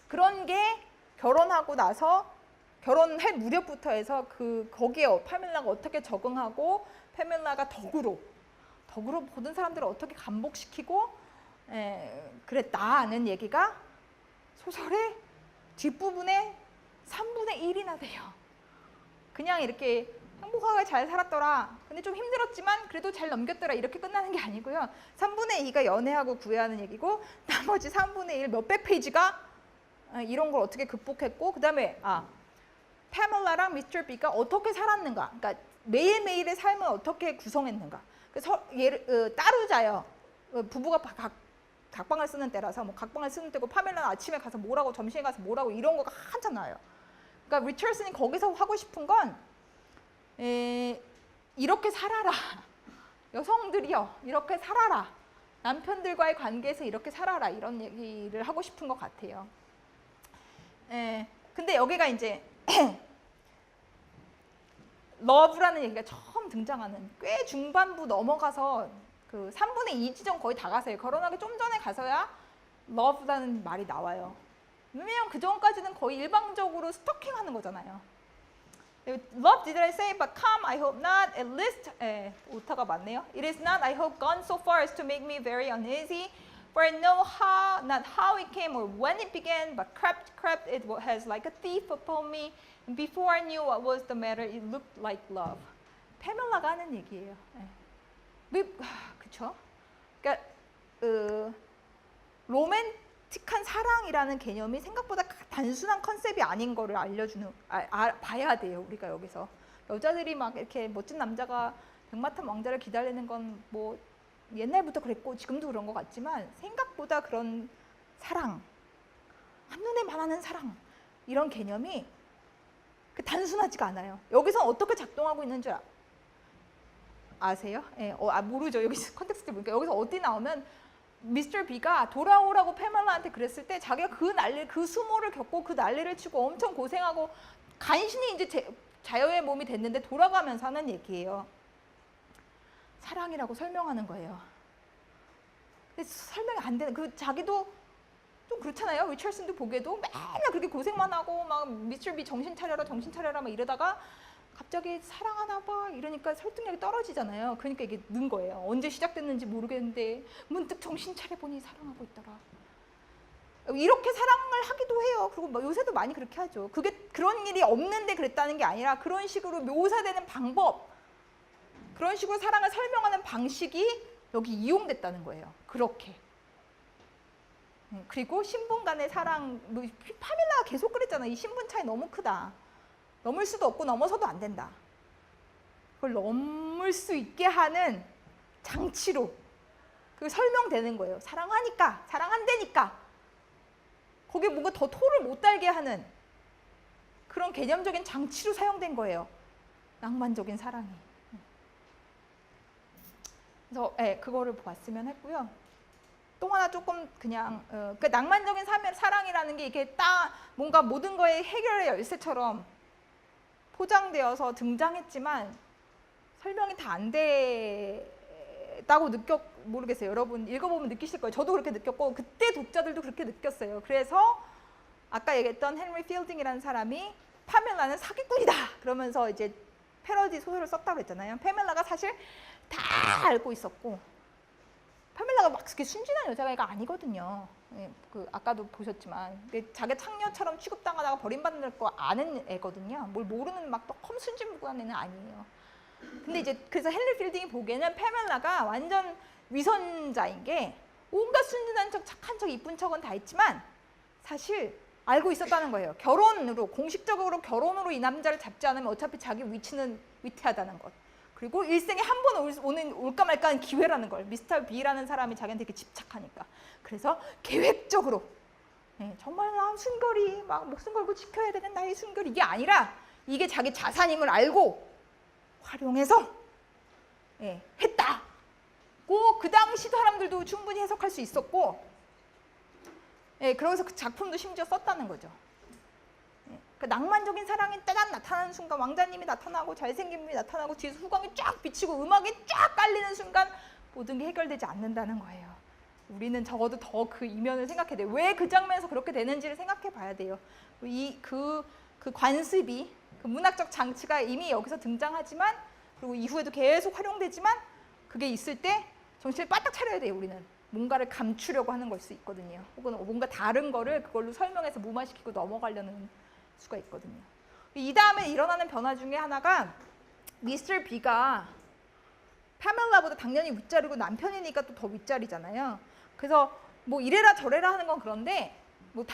그런 게 결혼하고 나서 결혼할 무렵부터 해서 거기에 페밀라가 어떻게 적응하고 페밀라가 덕으로 모든 사람들을 어떻게 감복시키고 그랬다는 얘기가 소설의 뒷부분에 3분의 1이나 돼요. 그냥 이렇게 행복하게 잘 살았더라. 근데 좀 힘들었지만 그래도 잘 넘겼더라. 이렇게 끝나는 게 아니고요. 3분의 2가 연애하고 구애하는 얘기고 나머지 3분의 1 몇백 페이지가 이런 걸 어떻게 극복했고 그 다음에 페밀라랑 미스터 B가 어떻게 살았는가. 그러니까 매일매일의 삶을 어떻게 구성했는가. 그래서 따로 자요. 부부가 각방을 쓰는 때라서 뭐 각방을 쓰는 때고 파멜라는 아침에 가서 뭐라고 점심에 가서 뭐라고 이런 거가 한참 나와요. 그러니까 리처슨이 거기서 하고 싶은 건 이렇게 살아라. 여성들이여 이렇게 살아라. 남편들과의 관계에서 이렇게 살아라. 이런 얘기를 하고 싶은 것 같아요. 근데 여기가 이제 러브라는 얘기가 처음 등장하는 꽤 중반부 넘어가서 그 3분의 2 지점 거의 다 가세요. 결혼하기 좀 전에 가서야 러브라는 말이 나와요. 왜냐면 그 전까지는 거의 일방적으로 스토킹하는 거잖아요. Love did I say, but come, I hope not. At least, 오타가 맞네요. It is not, I hope, gone so far as to make me very uneasy. For I know how, not how it came or when it began, but crept, it has like a thief upon me. And before I knew what was the matter, it looked like love. 페멜라가 하는 얘기예요. 그쵸? 그러니까 로맨틱한 사랑이라는 개념이 생각보다 단순한 컨셉이 아닌 거를 알려주는, 봐야 돼요. 우리가 여기서 여자들이 막 이렇게 멋진 남자가 백마탄 왕자를 기다리는 건 뭐 옛날부터 그랬고 지금도 그런 것 같지만 생각보다 그런 사랑, 한눈에 반하는 사랑 이런 개념이 단순하지가 않아요. 여기서 어떻게 작동하고 있는 줄 아세요? 모르죠. 여기 컨텍스트 보니까 여기서 어디 나오면 미스터 B가 돌아오라고 페멜라한테 그랬을 때 자기가 그 수모를 겪고 그 난리를 치고 엄청 고생하고 간신히 이제 자유의 몸이 됐는데 돌아가면서 하는 얘기예요. 사랑이라고 설명하는 거예요. 근데 설명이 안 되는, 자기도 좀 그렇잖아요. 리처슨도 보기에도 맨날 그렇게 고생만 하고 막 미스터 B 정신 차려라 막 이러다가 갑자기 사랑하나 봐 이러니까 설득력이 떨어지잖아요. 그러니까 이게 는 거예요. 언제 시작됐는지 모르겠는데 문득 정신 차려보니 사랑하고 있더라. 이렇게 사랑을 하기도 해요. 그리고 요새도 많이 그렇게 하죠. 그게 그런 일이 없는데 그랬다는 게 아니라 그런 식으로 묘사되는 방법, 그런 식으로 사랑을 설명하는 방식이 여기 이용됐다는 거예요. 그렇게. 그리고 신분 간의 사랑, 파밀라가 계속 그랬잖아요. 이 신분 차이 너무 크다. 넘을 수도 없고 넘어서도 안 된다. 그걸 넘을 수 있게 하는 장치로 그게 설명되는 거예요. 사랑하니까, 사랑한다니까. 거기에 뭔가 더 토를 못 달게 하는 그런 개념적인 장치로 사용된 거예요. 낭만적인 사랑이. 그래서 그거를 봤으면 했고요. 또 하나 조금 그냥 그 낭만적인 사랑이라는 게 이렇게 딱 뭔가 모든 거의 해결의 열쇠처럼 포장되어서 등장했지만 설명이 다 안 됐다고 모르겠어요. 여러분 읽어보면 느끼실 거예요. 저도 그렇게 느꼈고 그때 독자들도 그렇게 느꼈어요. 그래서 아까 얘기했던 헨리 필딩이라는 사람이 파멜라는 사기꾼이다 그러면서 이제 패러디 소설을 썼다고 했잖아요. 파멜라가 사실 다 알고 있었고 파멜라가 막 그렇게 순진한 여자가 아니거든요. 아까도 보셨지만 자기 창녀처럼 취급당하다가 버림받는 거 아는 애거든요. 뭘 모르는 막 험순진무구한 애는 아니에요. 근데 이제 그래서 헨리 필딩이 보기에는 파멜라가 완전 위선자인 게 온갖 순진한 척, 착한 척, 이쁜 척은 다 했지만 사실 알고 있었다는 거예요. 공식적으로 결혼으로 이 남자를 잡지 않으면 어차피 자기 위치는 위태하다는 것. 그리고 일생에 한 번 올까 말까한 기회라는 걸. 미스터 B라는 사람이 자기한테 이렇게 집착하니까. 그래서 계획적으로 정말 나 순결이 막 목숨 걸고 지켜야 되는 나의 순결 이게 아니라 이게 자기 자산임을 알고 활용해서 했다고 그 당시 사람들도 충분히 해석할 수 있었고 그러면서 그 작품도 심지어 썼다는 거죠. 그 낭만적인 사랑이 따단 나타나는 순간 왕자님이 나타나고 잘생긴 분이 나타나고 뒤에서 후광이 쫙 비치고 음악이 쫙 깔리는 순간 모든 게 해결되지 않는다는 거예요. 우리는 적어도 더 그 이면을 생각해야 돼요. 왜 그 장면에서 그렇게 되는지를 생각해 봐야 돼요. 그 관습이 그 문학적 장치가 이미 여기서 등장하지만 그리고 이후에도 계속 활용되지만 그게 있을 때 정신을 바짝 차려야 돼요. 우리는 뭔가를 감추려고 하는 걸 수 있거든요. 혹은 뭔가 다른 거를 그걸로 설명해서 무마시키고 넘어가려는 수가 있거든요. 이 다음에 일어나는 변화 중에 하나가 미스터 B가 파멜라보다 당연히 윗자리고 남편이니까 또 더 윗자리잖아요. 그래서 뭐 이래라 저래라 하는 건 그런데 뭐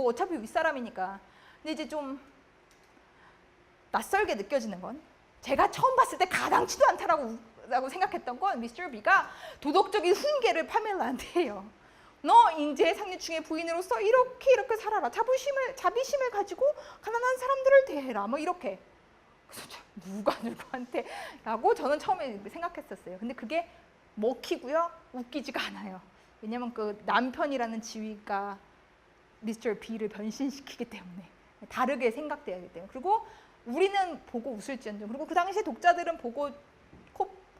어차피 윗사람이니까. 근데 이제 좀 낯설게 느껴지는 건 제가 처음 봤을 때 가당치도 않다라고 생각했던 건 미스터 B가 도덕적인 훈계를 파멜라한테 해요. 너 이제 상류층의 부인으로서 이렇게 살아라. 자비심을 가지고 가난한 사람들을 대해라. 뭐 이렇게. 그래서 누가 누구한테 라고 저는 처음에 생각했었어요. 근데 그게 먹히고요. 웃기지가 않아요. 왜냐면 그 남편이라는 지위가 미스터 B를 변신시키기 때문에 다르게 생각돼야 하기 때문에. 그리고 우리는 보고 웃을지언정 그리고 그 당시 독자들은 보고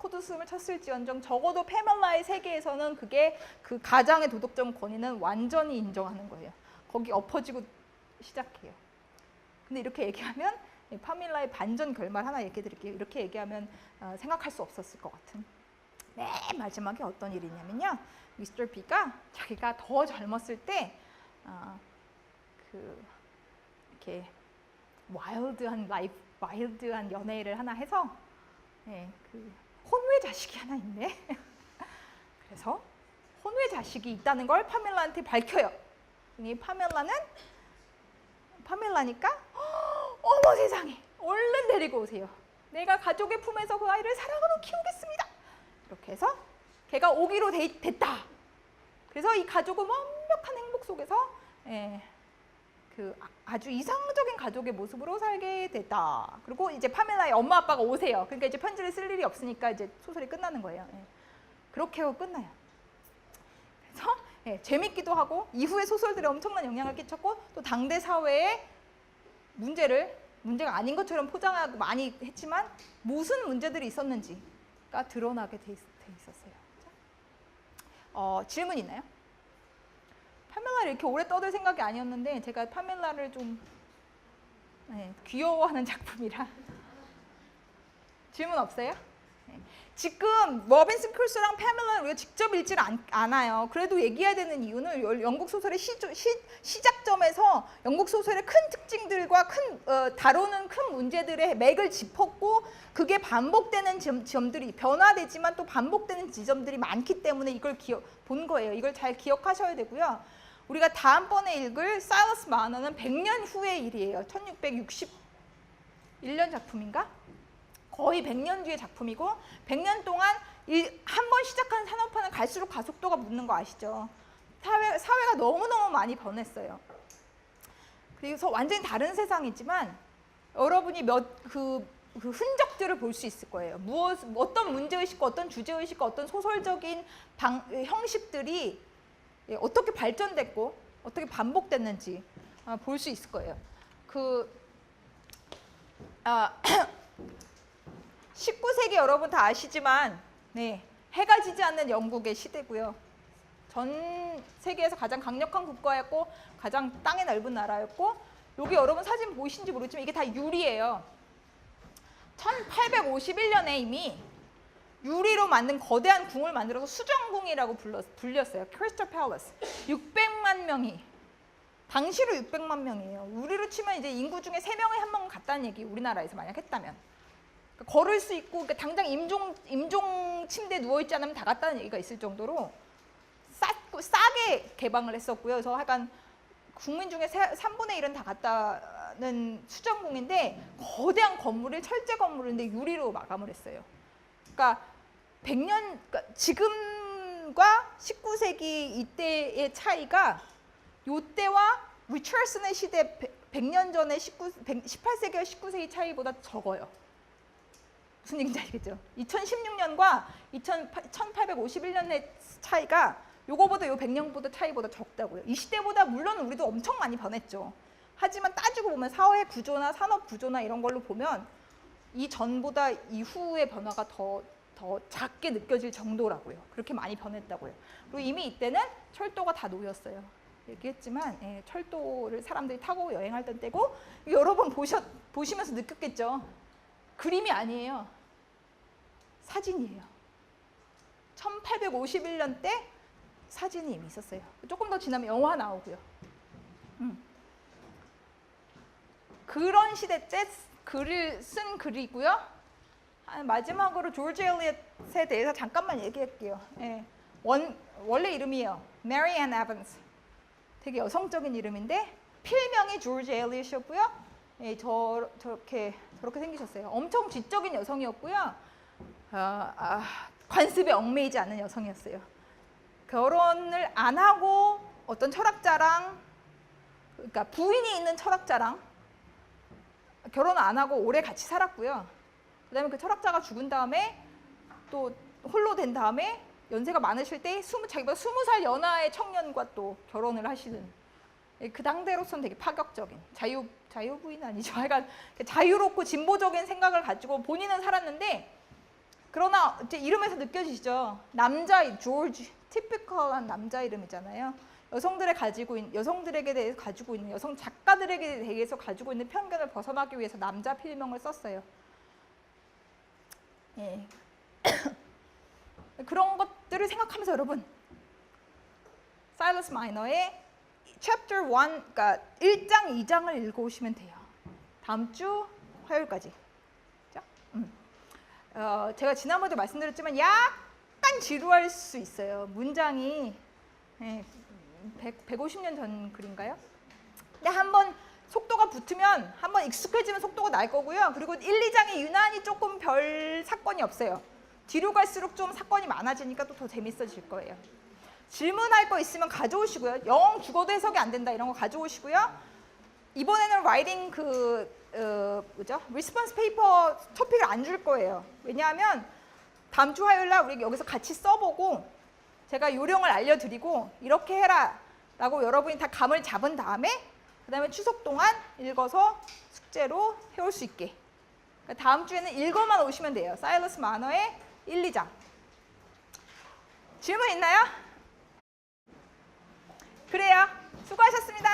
코웃음을 쳤을지언정 적어도 페멜라의 세계에서는 그게 그 가장의 도덕적 권위는 완전히 인정하는 거예요. 거기 엎어지고 시작해요. 근데 이렇게 얘기하면 파밀라의 반전 결말 하나 얘기해 드릴게요. 이렇게 얘기하면 생각할 수 없었을 것 같은. 맨 마지막에 어떤 일이 있냐면요. 미스터 B가 자기가 더 젊었을 때 이렇게 와일드한 연애를 하나 해서 혼외 자식이 하나 있네. 그래서 혼외 자식이 있다는 걸 파밀라한테 밝혀요. 이 파밀라니까 어머 세상에 얼른 데리고 오세요. 내가 가족의 품에서 그 아이를 사랑으로 키우겠습니다. 이렇게 해서 걔가 오기로 됐다. 그래서 이 가족은 완벽한 행복 속에서 아주 이상적인 가족의 모습으로 살게 됐다. 그리고 이제 파밀라의 엄마 아빠가 오세요. 그러니까 이제 편지를 쓸 일이 없으니까 이제 소설이 끝나는 거예요. 그렇게 하고 끝나요. 그래서 재밌기도 하고 이후의 소설들에 엄청난 영향을 끼쳤고 또 당대 사회의 문제가 아닌 것처럼 포장하고 많이 했지만 무슨 문제들이 있었는지가 드러나게 돼 있었어요. 질문 있나요? 파밀라를 이렇게 오래 떠들 생각이 아니었는데 제가 파밀라를 좀 귀여워하는 작품이라. 질문 없어요? 지금 로빈슨 크루소랑 파밀라를 우리가 직접 읽질 않아요. 그래도 얘기해야 되는 이유는 영국 소설의 시작점에서 영국 소설의 큰 특징들과 다루는 큰 문제들의 맥을 짚었고 그게 반복되는 점들이 변화되지만 또 반복되는 지점들이 많기 때문에 이걸 본 거예요. 이걸 잘 기억하셔야 되고요. 우리가 다음번에 읽을 사일러스 마너는 100년 후의 일이에요. 1661년 작품인가? 거의 100년 뒤의 작품이고 100년 동안 한 번 시작한 산업화는 갈수록 가속도가 붙는 거 아시죠? 사회가 너무너무 많이 변했어요. 그래서 완전히 다른 세상이지만 여러분이 그 흔적들을 볼 수 있을 거예요. 어떤 문제의식과 어떤 주제의식과 어떤 소설적인 형식들이 어떻게 발전됐고 어떻게 반복됐는지 볼 수 있을 거예요. 19세기 여러분 다 아시지만 해가 지지 않는 영국의 시대고요. 전 세계에서 가장 강력한 국가였고 가장 땅이 넓은 나라였고 여기 여러분 사진 보이신지 모르지만 이게 다 유리예요. 1851년에 이미 유리로 만든 거대한 궁을 만들어서 수정궁이라고 불렸어요. 크리스탈 팰리스. 600만 명이. 당시로 600만 명이에요. 유리로 치면 이제 인구 중에 3명에 1명은 갔다는 얘기 우리나라에서 만약 했다면. 그러니까 걸을 수 있고 그러니까 당장 임종 침대에 누워있지 않으면 다 갔다는 얘기가 있을 정도로 싸게 개방을 했었고요. 그래서 하여간 국민 중에 3분의 1은 다 갔다는 수정궁인데 거대한 건물을 철제 건물인데 유리로 마감을 했어요. 그러니까 지금과 19세기 이때의 차이가 요때와 리처슨의 시대 100년 전의 18세기와 19세기 차이보다 적어요. 무슨 얘기인지 알겠죠? 2016년과 1851년의 차이가 요거보다 요 100년보다 차이보다 적다고요. 이 시대보다 물론 우리도 엄청 많이 변했죠. 하지만 따지고 보면 사회 구조나 산업 구조나 이런 걸로 보면 이 전보다 이후의 변화가 더 작게 느껴질 정도라고요. 그렇게 많이 변했다고요. 그리고 이미 이때는 철도가 다 놓였어요. 얘기했지만 철도를 사람들이 타고 여행하던 때고 여러 번 보시면서 느꼈겠죠. 그림이 아니에요. 사진이에요. 1851년 때 사진이 이미 있었어요. 조금 더 지나면 영화 나오고요. 그런 시대 때 글을 쓴 글이고요. 마지막으로 조지 엘리엇에 대해서 잠깐만 얘기할게요. 원래 이름이에요. 메리 앤 에반스. 되게 여성적인 이름인데 필명이 조지 엘리엇이었고요. 저렇게 생기셨어요. 엄청 지적인 여성이었고요. 관습에 얽매이지 않는 여성이었어요. 결혼을 안 하고 어떤 철학자랑 그러니까 부인이 있는 철학자랑 결혼을 안 하고 오래 같이 살았고요. 그다음에 그 철학자가 죽은 다음에 또 홀로 된 다음에 연세가 많으실 때 자기보다 20살 연하의 청년과 또 결혼을 하시는 그 당대로서는 되게 파격적인 자유부인 아니죠. 하여간 자유롭고 진보적인 생각을 가지고 본인은 살았는데 그러나 이제 이름에서 느껴지시죠. 남자 조지 티피컬한 남자 이름이잖아요. 여성들에게 대해서 가지고 있는 여성 작가들에게 대해서 가지고 있는 편견을 벗어나기 위해서 남자 필명을 썼어요. 예. 그런 것들을 생각하면서 여러분 사일러스 마이너의 Chapter 1, 그러니까 1장, 2장을 읽어오시면 돼요. 다음 주 화요일까지. 제가 지난번에도 말씀드렸지만 약간 지루할 수 있어요. 문장이 150년 전 글인가요? 근데 한번 속도가 붙으면 한번 익숙해지면 속도가 날 거고요. 그리고 1, 2장이 유난히 조금 별 사건이 없어요. 뒤로 갈수록 좀 사건이 많아지니까 또 더 재밌어질 거예요. 질문할 거 있으면 가져오시고요. 영 죽어도 해석이 안 된다 이런 거 가져오시고요. 이번에는 라이팅 리스폰스 페이퍼 토픽을 안 줄 거예요. 왜냐하면 다음 주 화요일 날 우리 여기서 같이 써보고 제가 요령을 알려드리고 이렇게 해라 라고 여러분이 다 감을 잡은 다음에 그 다음에 추석 동안 읽어서 숙제로 해올 수 있게. 그러니까 다음 주에는 읽어만 오시면 돼요. 사일러스 마너의 1, 2장. 질문 있나요? 그래요. 수고하셨습니다.